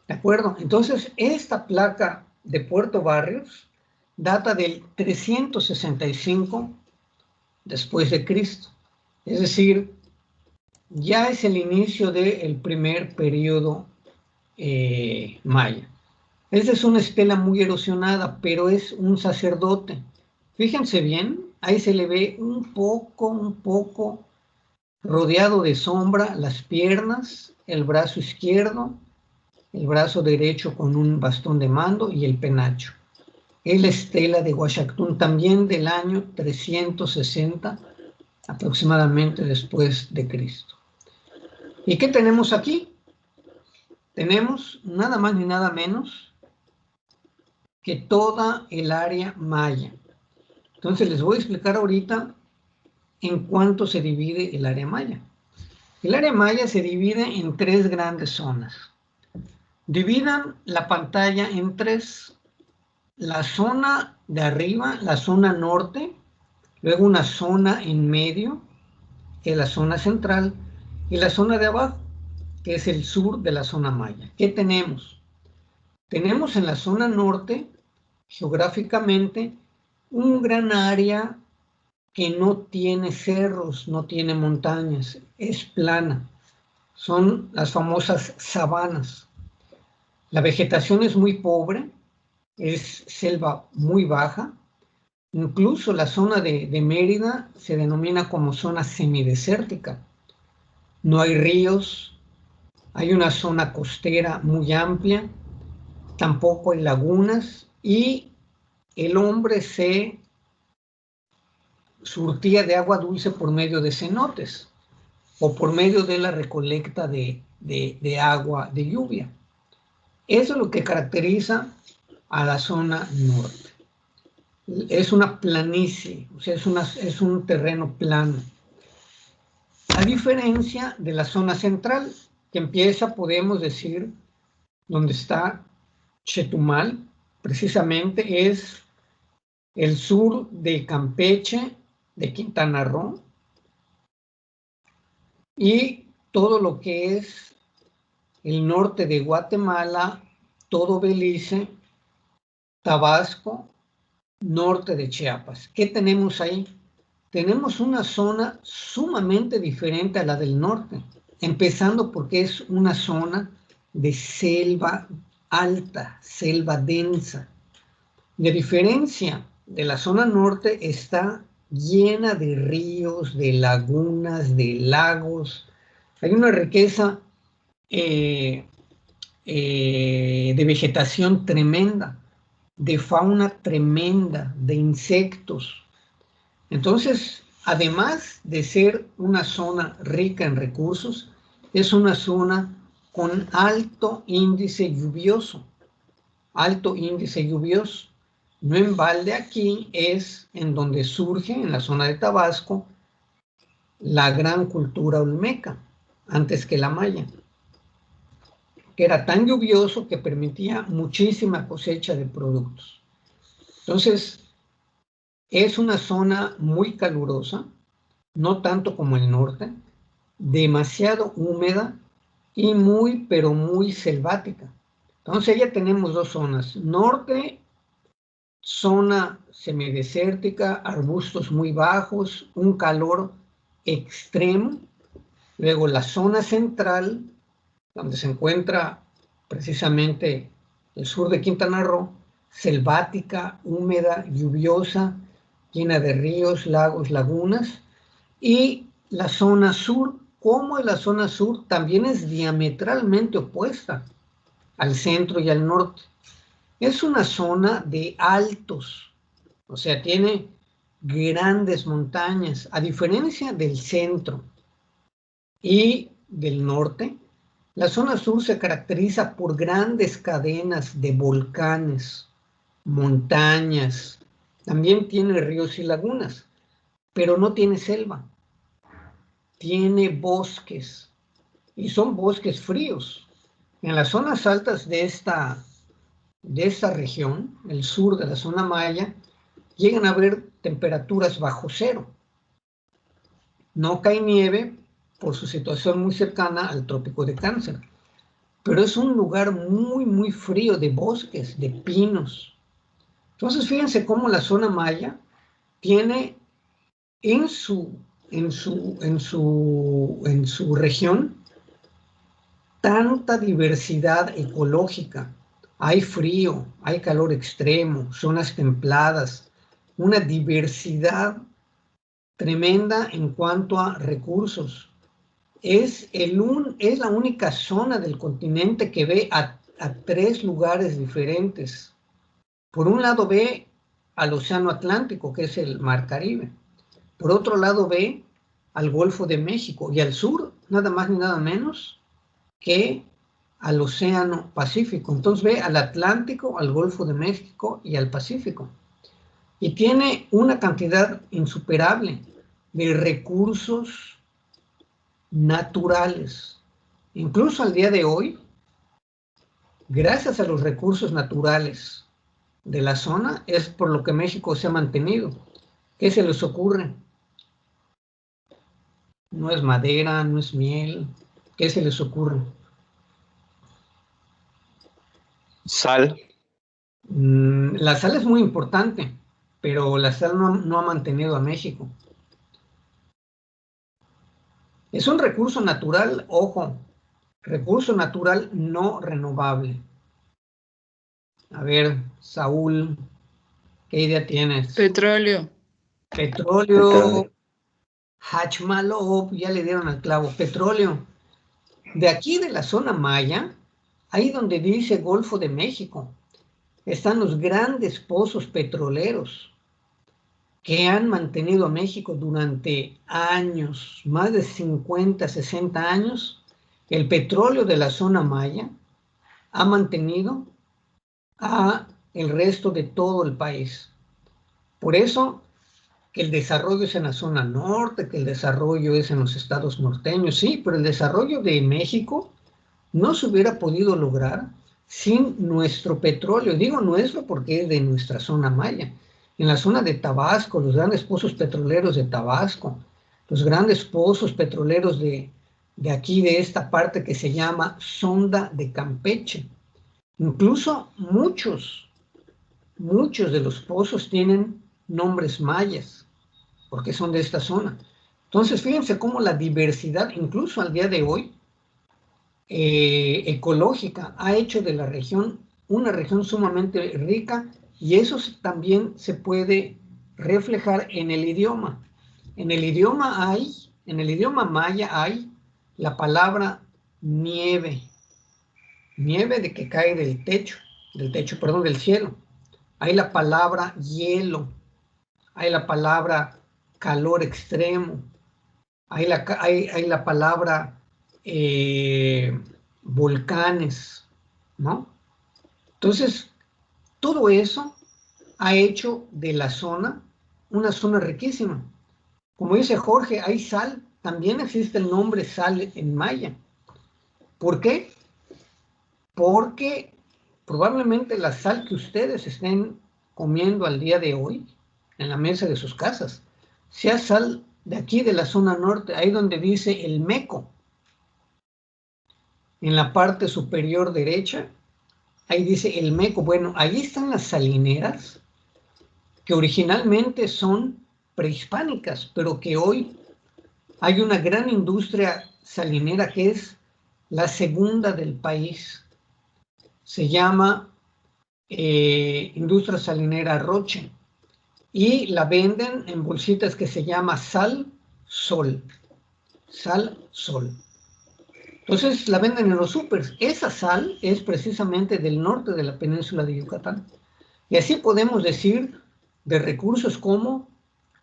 ¿de acuerdo? Entonces, esta placa de Puerto Barrios data del 365 después de Cristo. Es decir, ya es el inicio del primer periodo maya. Esta es una estela muy erosionada, pero es un sacerdote. Fíjense bien, ahí se le ve un poco rodeado de sombra las piernas, el brazo izquierdo, el brazo derecho con un bastón de mando y el penacho. Es la estela de Huachactún, también del año 360 aproximadamente después de Cristo. ¿Y qué tenemos aquí? Tenemos nada más ni nada menos que toda el área maya. Entonces les voy a explicar ahorita en cuánto se divide el área maya. El área maya se divide en 3 grandes zonas. Dividan la pantalla en 3. la zona de arriba, la zona norte, luego una zona en medio, que es la zona central, y la zona de abajo, que es el sur de la zona maya. ¿Qué tenemos? Tenemos en la zona norte, geográficamente, un gran área que no tiene cerros, no tiene montañas, es plana. Son las famosas sabanas. La vegetación es muy pobre, es selva muy baja. Incluso la zona de Mérida se denomina como zona semidesértica. No hay ríos, hay una zona costera muy amplia, tampoco hay lagunas, y el hombre se surtía de agua dulce por medio de cenotes o por medio de la recolecta de agua de lluvia. Eso es lo que caracteriza a la zona norte. Es una planicie, o sea, es un terreno plano. A diferencia de la zona central, que empieza, podemos decir, donde está Chetumal, precisamente es el sur de Campeche, de Quintana Roo, y todo lo que es el norte de Guatemala, todo Belice, Tabasco, norte de Chiapas. ¿Qué tenemos ahí? Tenemos una zona sumamente diferente a la del norte, empezando porque es una zona de selva alta, selva densa. De diferencia de la zona norte, está llena de ríos, de lagunas, de lagos. Hay una riqueza de vegetación tremenda, de fauna tremenda, de insectos. Entonces, además de ser una zona rica en recursos, es una zona con alto índice lluvioso. Alto índice lluvioso. No en balde aquí es en donde surge, en la zona de Tabasco, la gran cultura olmeca, antes que la maya, que era tan lluvioso que permitía muchísima cosecha de productos. Entonces, es una zona muy calurosa, no tanto como el norte, demasiado húmeda y muy, pero muy selvática. Entonces ya tenemos dos zonas. Norte, zona semidesértica, arbustos muy bajos, un calor extremo. Luego la zona central, donde se encuentra precisamente el sur de Quintana Roo, selvática, húmeda, lluviosa, llena de ríos, lagos, lagunas. Y la zona sur, como la zona sur también es diametralmente opuesta al centro y al norte. Es una zona de altos, o sea, tiene grandes montañas, a diferencia del centro y del norte. La zona sur se caracteriza por grandes cadenas de volcanes, montañas, también tiene ríos y lagunas, pero no tiene selva, tiene bosques, y son bosques fríos. En las zonas altas de esta región, el sur de la zona maya, llegan a haber temperaturas bajo cero. No cae nieve por su situación muy cercana al trópico de Cáncer, pero es un lugar muy, muy frío de bosques, de pinos. Entonces, fíjense cómo la zona maya tiene en su región tanta diversidad ecológica. Hay frío, hay calor extremo, zonas templadas, una diversidad tremenda en cuanto a recursos. Es la única zona del continente que ve a 3 lugares diferentes. Por un lado ve al Océano Atlántico, que es el Mar Caribe. Por otro lado ve al Golfo de México, y al sur, nada más ni nada menos que al Océano Pacífico. Entonces ve al Atlántico, al Golfo de México y al Pacífico. Y tiene una cantidad insuperable de recursos naturales. Incluso al día de hoy, gracias a los recursos naturales de la zona, es por lo que México se ha mantenido. ¿Qué se les ocurre? No es madera, no es miel. ¿Qué se les ocurre? Sal. La sal es muy importante, pero la sal no ha mantenido a México. Es un recurso natural, ojo, recurso natural no renovable. A ver, Saúl, ¿qué idea tienes? Petróleo. Petróleo, Hachmalov, ya le dieron al clavo, petróleo. De aquí de la zona maya, ahí donde dice Golfo de México, están los grandes pozos petroleros que han mantenido a México durante años, más de 50, 60 años. El petróleo de la zona maya ha mantenido a el resto de todo el país. Por eso que el desarrollo es en la zona norte, que el desarrollo es en los estados norteños, sí, pero el desarrollo de México no se hubiera podido lograr sin nuestro petróleo. Digo nuestro porque es de nuestra zona maya. En la zona de Tabasco, los grandes pozos petroleros de Tabasco, los grandes pozos petroleros de aquí, de esta parte que se llama Sonda de Campeche. Incluso muchos de los pozos tienen nombres mayas, porque son de esta zona. Entonces, fíjense cómo la diversidad, incluso al día de hoy, ecológica, ha hecho de la región una región sumamente rica, y eso también se puede reflejar en el idioma. En el idioma maya hay la palabra nieve, nieve de que cae del cielo. Hay la palabra hielo, hay la palabra calor extremo, hay la palabra volcanes, ¿no? Entonces, todo eso ha hecho de la zona una zona riquísima. Como dice Jorge, hay sal, también existe el nombre sal en maya. ¿Por qué? Porque probablemente la sal que ustedes estén comiendo al día de hoy en la mesa de sus casas sea sal de aquí de la zona norte, ahí donde dice el Meco. En la parte superior derecha, ahí dice el Meco. Bueno, ahí están las salineras que originalmente son prehispánicas, pero que hoy hay una gran industria salinera que es la segunda del país. Se llama Industria Salinera Roche, y la venden en bolsitas que se llama Sal Sol. Sal Sol. Entonces la venden en los súpers. Esa sal es precisamente del norte de la península de Yucatán. Y así podemos decir de recursos como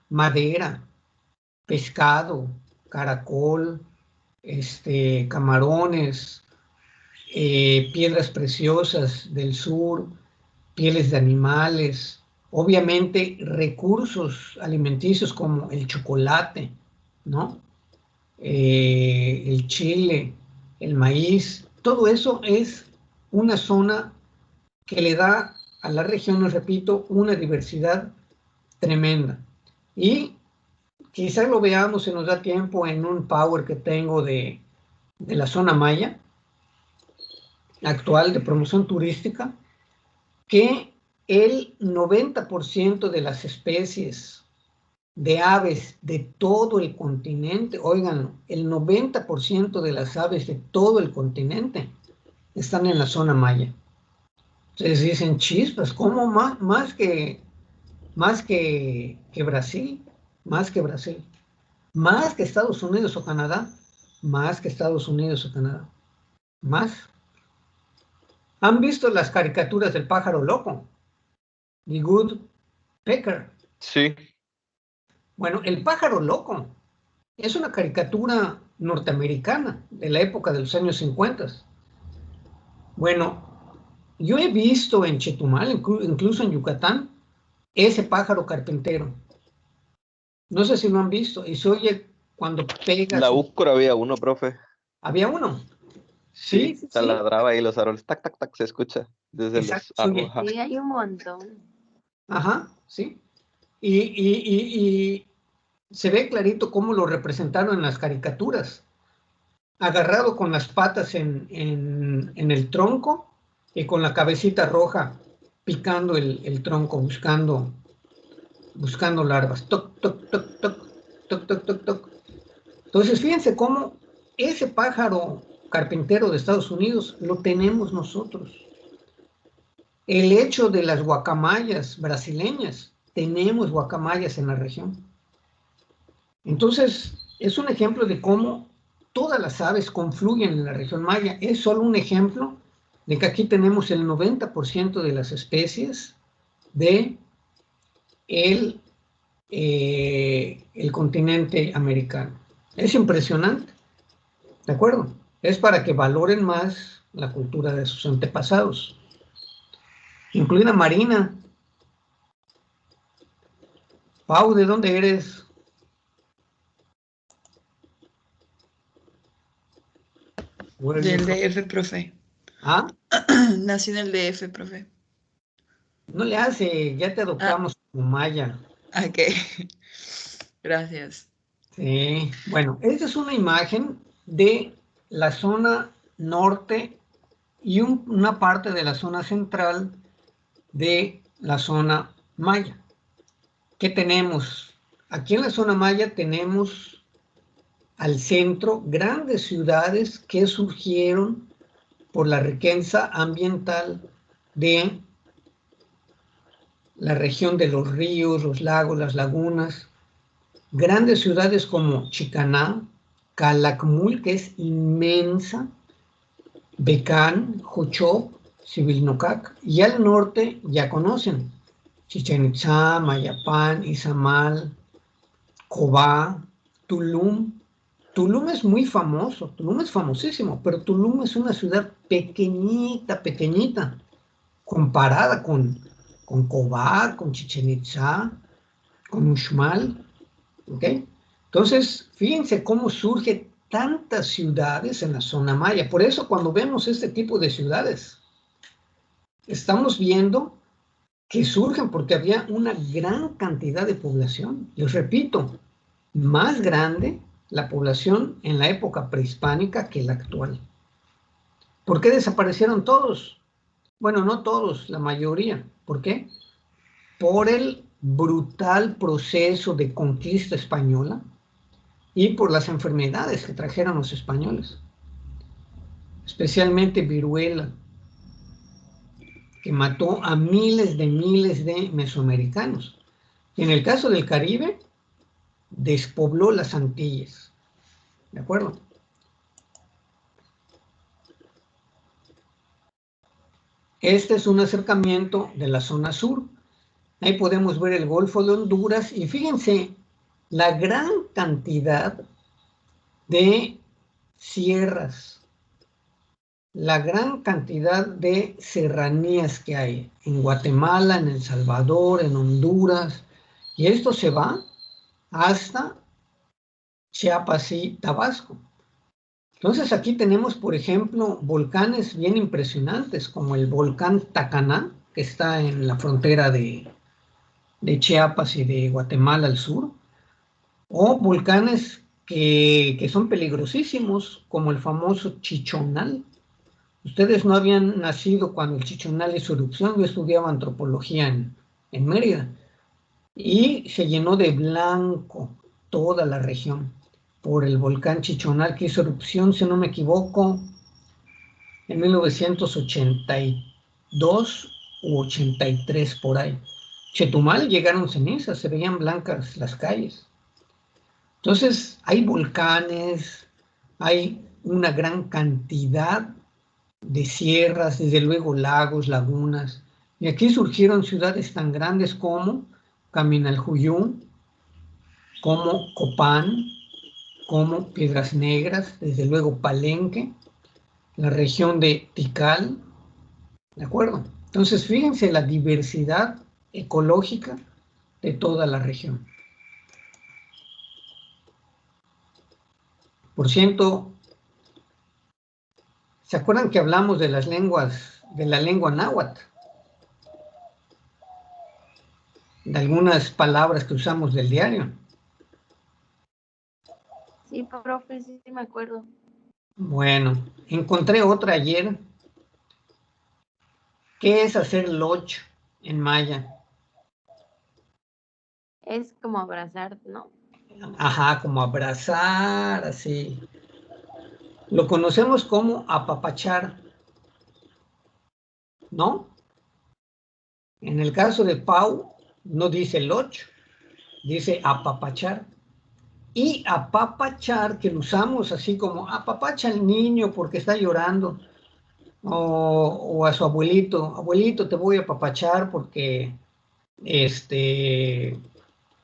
madera, pescado, caracol, camarones, piedras preciosas del sur, pieles de animales, obviamente recursos alimenticios como el chocolate, ¿no? El chile, el maíz, todo eso es una zona que le da a la región, les repito, una diversidad tremenda. Y quizás lo veamos, si nos da tiempo, en un power que tengo de la zona maya actual de promoción turística, que el 90% de las especies de aves de todo el continente, óiganlo, el 90% de las aves de todo el continente están en la zona maya. Ustedes dicen, chispas, ¿cómo más que Brasil? Más que Brasil. Más que Estados Unidos o Canadá. Más que Estados Unidos o Canadá. Más. ¿Han visto las caricaturas del pájaro loco? The Woodpecker. Sí. Bueno, el pájaro loco es una caricatura norteamericana de la época de los años 50. Bueno, yo he visto en Chetumal, incluso en Yucatán, ese pájaro carpintero. No sé si lo han visto, y se oye cuando pega. La Úscora había uno, profe. Había uno. Sí, sí, sí. Taladraba ahí los árboles, tac, tac, tac, se escucha desde Exacto, los oye. árboles. Ajá. Sí, hay un montón. Ajá, sí. Y se ve clarito cómo lo representaron en las caricaturas. Agarrado con las patas en el tronco y con la cabecita roja picando el tronco, buscando larvas. Toc, toc, toc, toc, toc, toc, toc, toc. Entonces, fíjense cómo ese pájaro carpintero de Estados Unidos lo tenemos nosotros. El hecho de las guacamayas brasileñas, tenemos guacamayas en la región. Entonces, es un ejemplo de cómo todas las aves confluyen en la región maya. Es solo un ejemplo de que aquí tenemos el 90% de las especies de el continente americano. Es impresionante, ¿de acuerdo? Es para que valoren más la cultura de sus antepasados, incluida Marina. Pau, ¿de dónde eres? Del DF, profe. ¿Ah? Nací en el DF, profe. No le hace, ya te adoptamos como maya. Ok. Gracias. Sí, bueno, esta es una imagen de la zona norte y una parte de la zona central de la zona maya. ¿Qué tenemos? Aquí en la zona maya tenemos al centro grandes ciudades que surgieron por la riqueza ambiental de la región de los ríos, los lagos, las lagunas. Grandes ciudades como Chicaná, Calakmul, que es inmensa, Becán, Juchop, Civilnocac, y al norte ya conocen Chichén Itzá, Mayapán, Izamal, Cobá, Tulum. Tulum es muy famoso, Tulum es famosísimo, pero Tulum es una ciudad pequeñita, pequeñita, comparada con Cobá, con Chichén Itzá, con Uxmal, ¿ok? Entonces, fíjense cómo surgen tantas ciudades en la zona maya. Por eso cuando vemos este tipo de ciudades, estamos viendo que surgen porque había una gran cantidad de población. Les repito, más grande la población en la época prehispánica que la actual. ¿Por qué desaparecieron todos? Bueno, no todos, la mayoría. ¿Por qué? Por el brutal proceso de conquista española y por las enfermedades que trajeron los españoles, especialmente viruela, que mató a miles de mesoamericanos. Y en el caso del Caribe, despobló las Antillas. ¿De acuerdo? Este es un acercamiento de la zona sur. Ahí podemos ver el Golfo de Honduras y fíjense la gran cantidad de sierras, la gran cantidad de serranías que hay en Guatemala, en El Salvador, en Honduras, y esto se va hasta Chiapas y Tabasco. Entonces aquí tenemos, por ejemplo, volcanes bien impresionantes, como el volcán Tacaná, que está en la frontera de Chiapas y de Guatemala al sur, o volcanes que son peligrosísimos, como el famoso Chichonal. Ustedes no habían nacido cuando el Chichonal hizo erupción. Yo estudiaba antropología en Mérida, y se llenó de blanco toda la región por el volcán Chichonal, que hizo erupción, si no me equivoco, en 1982 u 83 por ahí. Chetumal llegaron cenizas, se veían blancas las calles. Entonces, hay volcanes, hay una gran cantidad de sierras, desde luego lagos, lagunas, y aquí surgieron ciudades tan grandes como Caminalhuyú, como Copán, como Piedras Negras, desde luego Palenque, la región de Tikal, ¿de acuerdo? Entonces, fíjense la diversidad ecológica de toda la región. Por cierto, ¿Se acuerdan que hablamos de las lenguas, de la lengua náhuatl? De algunas palabras que usamos del diario. Sí, profe, sí, sí me acuerdo. Bueno, encontré otra ayer. ¿Qué es hacer loch en maya? Es como abrazar, ¿no? Ajá, como abrazar, así. Lo conocemos como apapachar, ¿no? En el caso de Pau, no dice loch, dice apapachar. Y apapachar, que lo usamos así como apapacha al niño porque está llorando, o a su abuelito, te voy a apapachar porque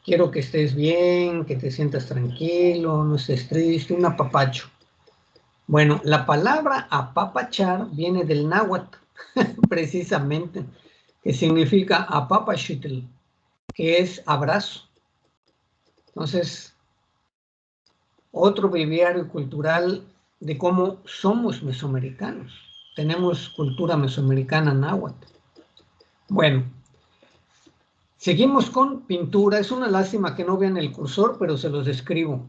quiero que estés bien, que te sientas tranquilo, no estés triste, un apapacho. Bueno, la palabra apapachar viene del náhuatl, precisamente, que significa apapachitl, que es abrazo. Entonces, otro breviario cultural de cómo somos mesoamericanos. Tenemos cultura mesoamericana náhuatl. Bueno, seguimos con pintura. Es una lástima que no vean el cursor, pero se los describo.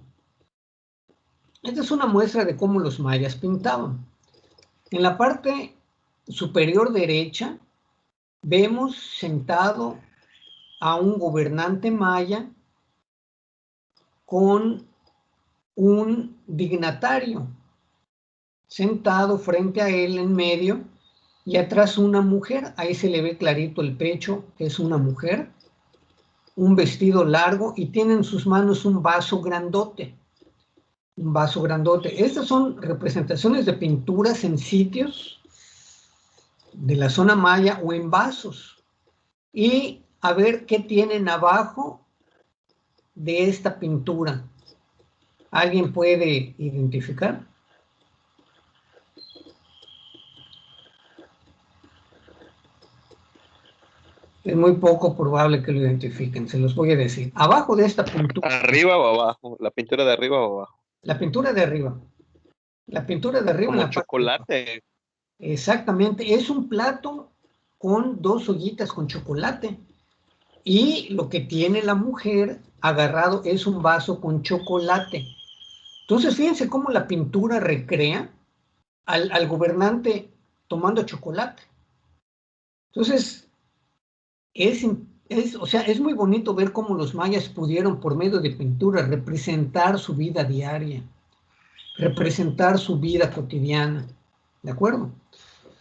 Esta es una muestra de cómo los mayas pintaban. En la parte superior derecha vemos sentado a un gobernante maya con un dignatario sentado frente a él en medio y atrás una mujer. Ahí se le ve clarito el pecho, que es una mujer, un vestido largo y tiene en sus manos un vaso grandote. Un vaso grandote. Estas son representaciones de pinturas en sitios de la zona maya o en vasos. Y a ver qué tienen abajo de esta pintura. ¿Alguien puede identificar? Es muy poco probable que lo identifiquen, se los voy a decir. Abajo de esta pintura. ¿Arriba o abajo? ¿La pintura de arriba o abajo? La pintura de arriba. La pintura de arriba. Como en la chocolate. Exactamente, es un plato con 2 ollitas con chocolate. Y lo que tiene la mujer agarrado es un vaso con chocolate. Entonces, fíjense cómo la pintura recrea al gobernante tomando chocolate. Entonces, es muy bonito ver cómo los mayas pudieron, por medio de pintura, representar su vida diaria, representar su vida cotidiana. ¿De acuerdo?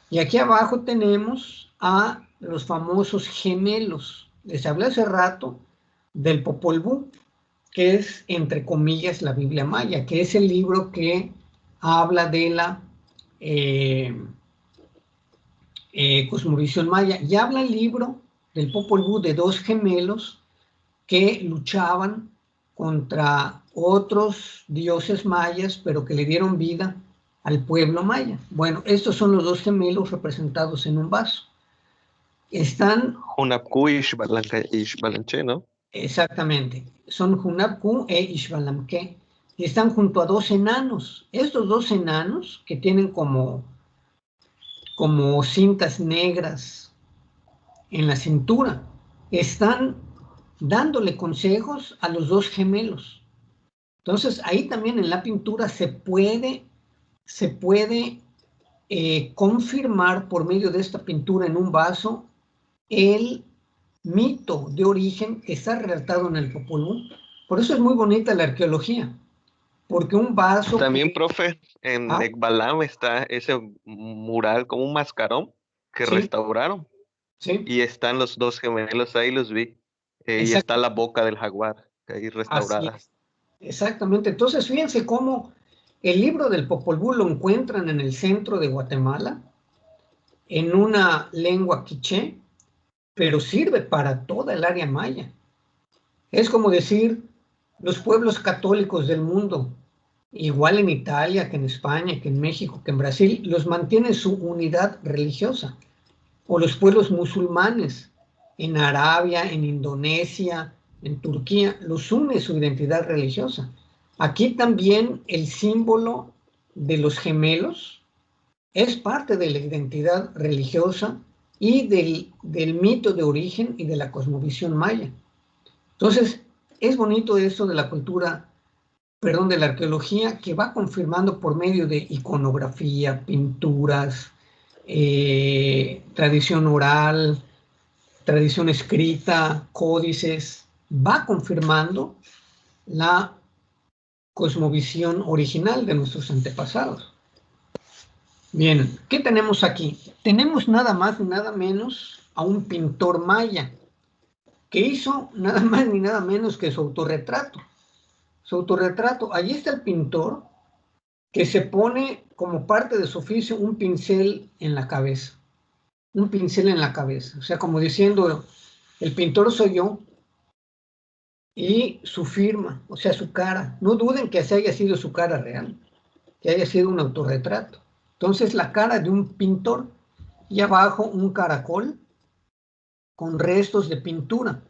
Y aquí abajo tenemos a los famosos gemelos. Les hablé hace rato del Popol Vuh, que es, entre comillas, la Biblia maya, que es el libro que habla de la cosmovisión maya. Y habla el libro del Popol Vuh de 2 gemelos que luchaban contra otros dioses mayas, pero que le dieron vida al pueblo maya. Bueno, estos son los 2 gemelos representados en un vaso. Están... Hunapku y Ixbalanche, ¿no? Exactamente. Son Hunapku e Ixbalamque. Y están junto a 2 enanos. Estos 2 enanos, que tienen como cintas negras en la cintura, están dándole consejos a los 2 gemelos. Entonces, ahí también en la pintura se puede confirmar por medio de esta pintura en un vaso el mito de origen que está relatado en el Popol Vuh. Por eso es muy bonita la arqueología, porque un vaso... También, profe, en Ekbalam está ese mural como un mascarón que restauraron. Sí. Y están los 2 gemelos, ahí los vi. Y está la boca del jaguar ahí restaurada. Exactamente. Entonces, fíjense cómo el libro del Popol Vuh lo encuentran en el centro de Guatemala, en una lengua quiché, pero sirve para toda el área maya. Es como decir, los pueblos católicos del mundo, igual en Italia, que en España, que en México, que en Brasil, los mantiene su unidad religiosa. O los pueblos musulmanes, en Arabia, en Indonesia, en Turquía, los une su identidad religiosa. Aquí también el símbolo de los gemelos es parte de la identidad religiosa y del mito de origen y de la cosmovisión maya. Entonces, es bonito esto de la cultura, perdón, de la arqueología, que va confirmando por medio de iconografía, pinturas, tradición oral, tradición escrita, códices, va confirmando la cosmovisión original de nuestros antepasados. Bien, ¿qué tenemos aquí? Tenemos nada más ni nada menos a un pintor maya que hizo nada más ni nada menos que su autorretrato. Su autorretrato, allí está el pintor que se pone como parte de su oficio un pincel en la cabeza. Un pincel en la cabeza. O sea, como diciendo, el pintor soy yo y su firma, o sea, su cara. No duden que esa haya sido su cara real, que haya sido un autorretrato. Entonces, la cara de un pintor y abajo un caracol con restos de pintura.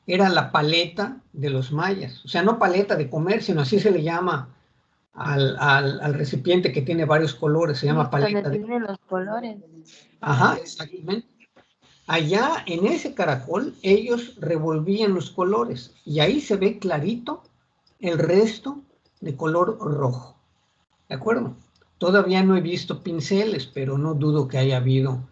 Era la paleta de los mayas. O sea, no paleta de comer, sino así se le llama al recipiente que tiene varios colores. Se llama paleta. Donde tiene los colores. Ajá, exactamente. Allá en ese caracol ellos revolvían los colores y ahí se ve clarito el resto de color rojo. ¿De acuerdo? Todavía no he visto pinceles, pero no dudo que haya habido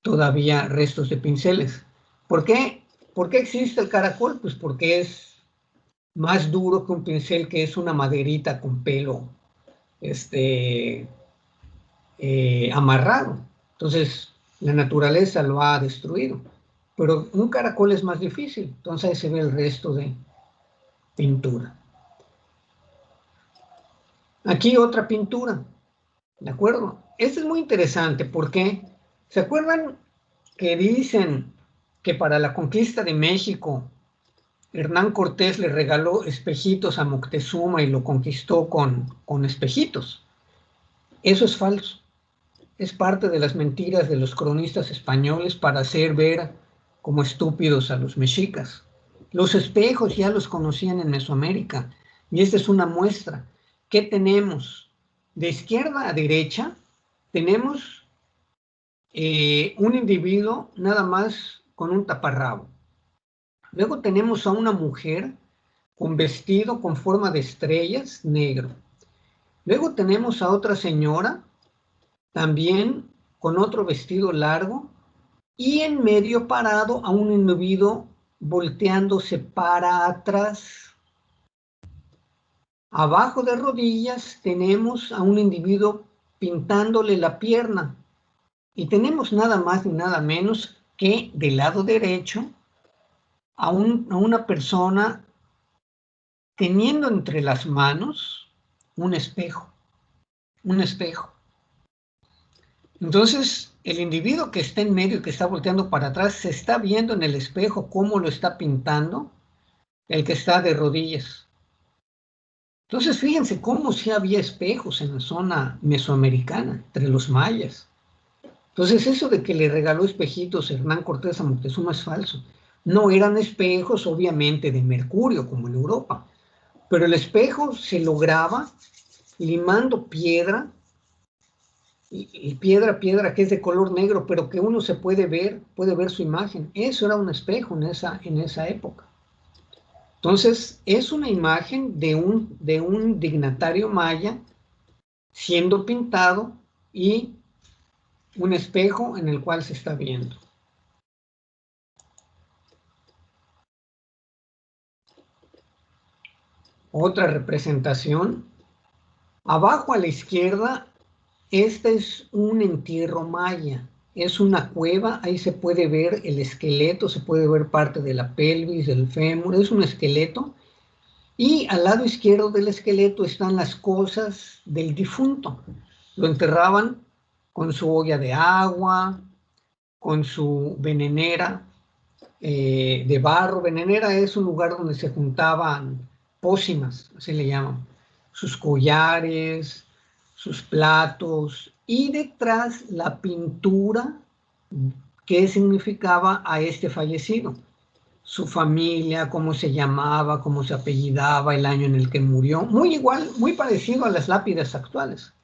todavía restos de pinceles. ¿Por qué? ¿Por qué existe el caracol? Pues porque es más duro que un pincel, que es una maderita con pelo amarrado. Entonces, la naturaleza lo ha destruido. Pero un caracol es más difícil. Entonces ahí se ve el resto de pintura. Aquí otra pintura. ¿De acuerdo? Esto es muy interesante porque, ¿se acuerdan que dicen que para la conquista de México, Hernán Cortés le regaló espejitos a Moctezuma y lo conquistó con espejitos? Eso es falso. Es parte de las mentiras de los cronistas españoles para hacer ver como estúpidos a los mexicas. Los espejos ya los conocían en Mesoamérica y esta es una muestra. ¿Qué tenemos? De izquierda a derecha tenemos un individuo nada más con un taparrabo. Luego tenemos a una mujer con vestido con forma de estrellas negro. Luego tenemos a otra señora también con otro vestido largo y en medio parado a un individuo volteándose para atrás. Abajo de rodillas tenemos a un individuo pintándole la pierna y tenemos nada más ni nada menos que del lado derecho a una persona teniendo entre las manos un espejo. Un espejo. Entonces, el individuo que está en medio, que está volteando para atrás, se está viendo en el espejo cómo lo está pintando el que está de rodillas. Entonces, fíjense cómo sí había espejos en la zona mesoamericana, entre los mayas. Entonces, eso de que le regaló espejitos Hernán Cortés a Moctezuma es falso. No eran espejos, obviamente, de mercurio, como en Europa, pero el espejo se lograba limando piedra, y piedra que es de color negro, pero que uno se puede ver su imagen. Eso era un espejo en esa época. Entonces, es una imagen de un dignatario maya siendo pintado y un espejo en el cual se está viendo. Otra representación. Abajo a la izquierda, este es un entierro maya. Es una cueva, ahí se puede ver el esqueleto, se puede ver parte de la pelvis, del fémur, es un esqueleto. Y al lado izquierdo del esqueleto están las cosas del difunto. Lo enterraban con su olla de agua, con su venenera de barro. Venenera es un lugar donde se juntaban pócimas, así le llaman. Sus collares, sus platos, y detrás la pintura que significaba a este fallecido. Su familia, cómo se llamaba, cómo se apellidaba, el año en el que murió. Muy igual, muy parecido a las lápidas actuales.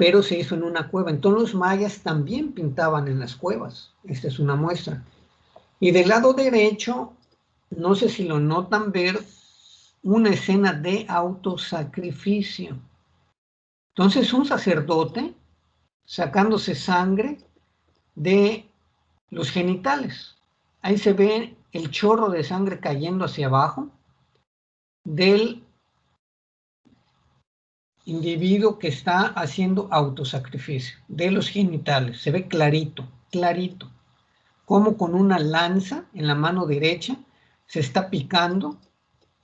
pero se hizo en una cueva. Entonces los mayas también pintaban en las cuevas. Esta es una muestra. Y del lado derecho, no sé si lo notan ver, una escena de autosacrificio. Entonces un sacerdote sacándose sangre de los genitales. Ahí se ve el chorro de sangre cayendo hacia abajo del individuo que está haciendo autosacrificio de los genitales. Se ve clarito, clarito, como con una lanza en la mano derecha se está picando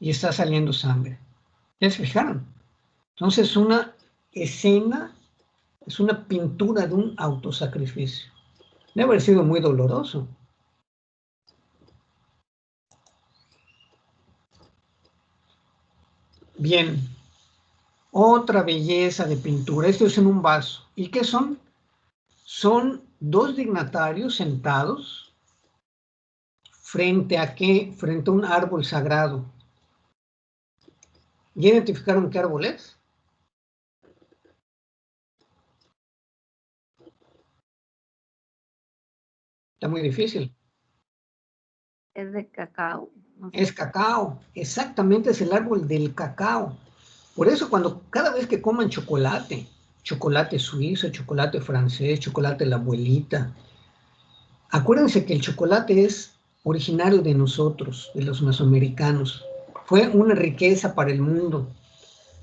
y está saliendo sangre. ¿Ya se fijaron? Entonces una escena, es una pintura de un autosacrificio. Debe haber sido muy doloroso. Bien, otra belleza de pintura. Esto es en un vaso. ¿Y qué son? Son dos dignatarios sentados frente a qué? Frente a un árbol sagrado. ¿Ya identificaron qué árbol es? Está muy difícil. Es de cacao. No sé. Es cacao, exactamente, es el árbol del cacao. Por eso cada vez que coman chocolate, chocolate suizo, chocolate francés, chocolate de la abuelita, acuérdense que el chocolate es originario de nosotros, de los mesoamericanos. Fue una riqueza para el mundo.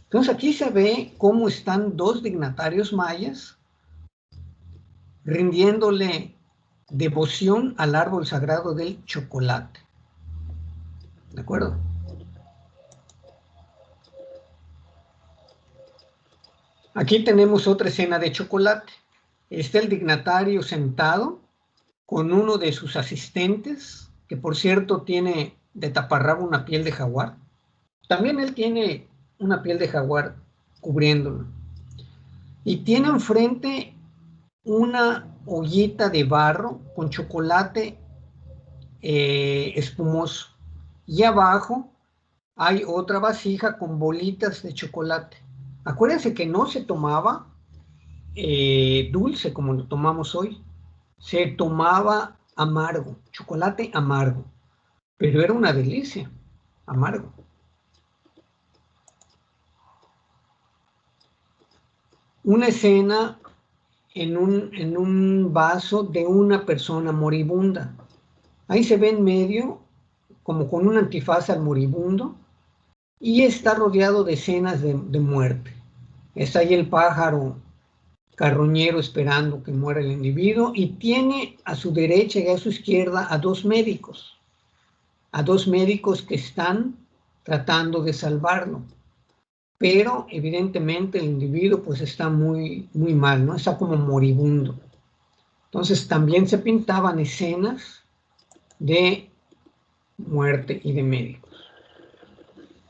Entonces aquí se ve cómo están dos dignatarios mayas rindiéndole devoción al árbol sagrado del chocolate. ¿De acuerdo? Aquí tenemos otra escena de chocolate. Está el dignatario sentado con uno de sus asistentes, que por cierto tiene de taparrabo una piel de jaguar. También él tiene una piel de jaguar cubriéndolo. Y tiene enfrente una ollita de barro con chocolate espumoso. Y abajo hay otra vasija con bolitas de chocolate. Acuérdense que no se tomaba dulce como lo tomamos hoy. Se tomaba amargo, chocolate amargo. Pero era una delicia, amargo. Una escena en un vaso de una persona moribunda. Ahí se ve en medio, como con un antifaz al moribundo, y está rodeado de escenas de muerte. Está ahí el pájaro carroñero esperando que muera el individuo, y tiene a su derecha y a su izquierda a dos médicos que están tratando de salvarlo. Pero evidentemente el individuo pues está muy, muy mal, ¿no? Está como moribundo. Entonces también se pintaban escenas de muerte y de médicos.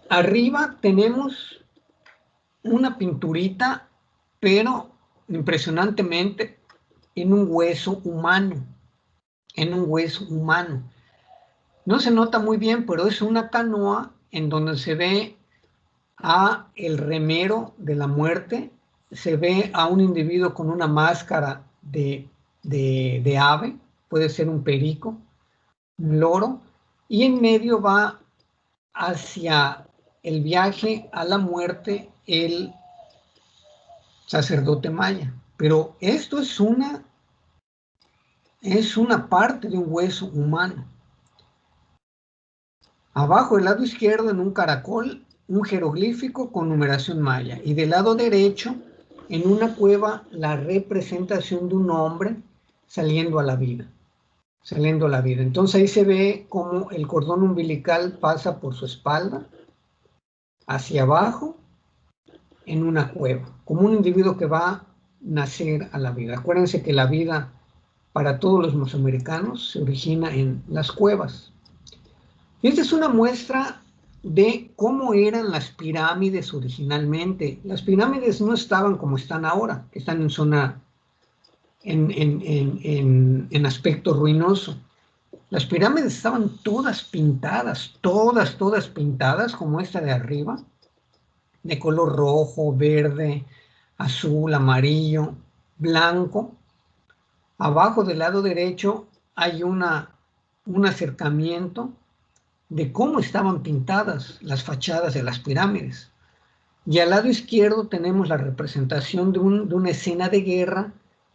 Arriba tenemos una pinturita, pero impresionantemente en un hueso humano. No se nota muy bien, pero es una canoa en donde se ve a el remero de la muerte, se ve a un individuo con una máscara de ave, puede ser un perico, un loro, y en medio va hacia el viaje a la muerte el sacerdote maya. Pero esto es una parte de un hueso humano. Abajo, del lado izquierdo, en un caracol, un jeroglífico con numeración maya. Y del lado derecho, en una cueva, la representación de un hombre saliendo a la vida. Entonces ahí se ve cómo el cordón umbilical pasa por su espalda, hacia abajo, en una cueva, como un individuo que va a nacer a la vida. Acuérdense que la vida para todos los mesoamericanos se origina en las cuevas. Y esta es una muestra de cómo eran las pirámides originalmente. Las pirámides no estaban como están ahora, que están en zona, en aspecto ruinoso. Las pirámides estaban todas pintadas, todas pintadas, como esta de arriba, de color rojo, verde, azul, amarillo, blanco. Abajo del lado derecho hay un acercamiento de cómo estaban pintadas las fachadas de las pirámides. Y al lado izquierdo tenemos la representación de una escena de guerra,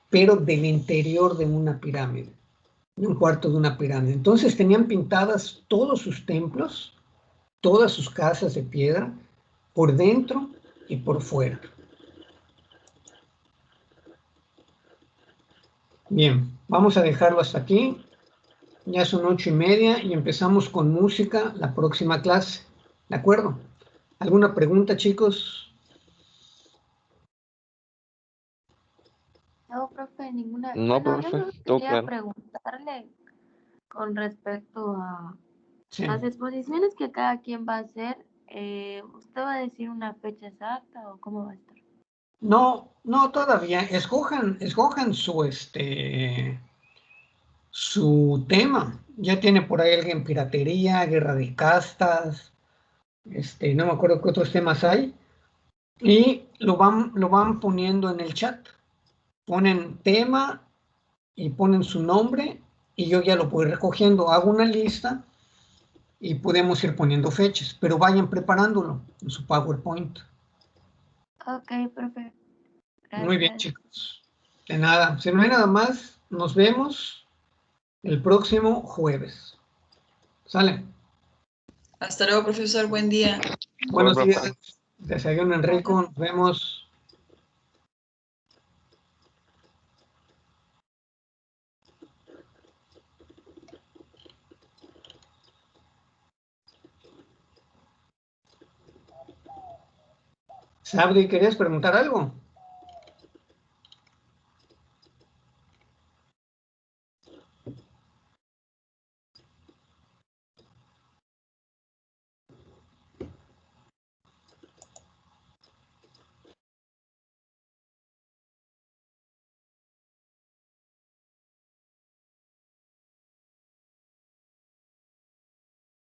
pero del interior de una pirámide, de un cuarto de una pirámide. Entonces tenían pintadas todos sus templos, todas sus casas de piedra, por dentro y por fuera. Bien, vamos a dejarlo hasta aquí. Ya son 8:30 y empezamos con música la próxima clase. ¿De acuerdo? ¿Alguna pregunta, chicos? No, profe, ninguna. No, Bueno, yo profe, solo todo quería claro. preguntarle con respecto a Sí. las exposiciones que cada quien va a hacer. ¿Usted va a decir una fecha exacta o cómo va a estar? No, no todavía. Escojan su tema. Ya tiene por ahí alguien piratería, guerra de castas, no me acuerdo qué otros temas hay. Y lo van poniendo en el chat. Ponen tema y ponen su nombre y yo ya lo voy recogiendo. Hago una lista y podemos ir poniendo fechas, pero vayan preparándolo en su PowerPoint. Ok, profe. Muy bien, Gracias. chicos. De nada. Si no hay nada más, nos vemos el próximo jueves. ¿Sale? Hasta luego, profesor. Buen día. Buenos Bueno, profe. días. Desayuno Enrico. Nos vemos. Sabri, ¿querías preguntar algo?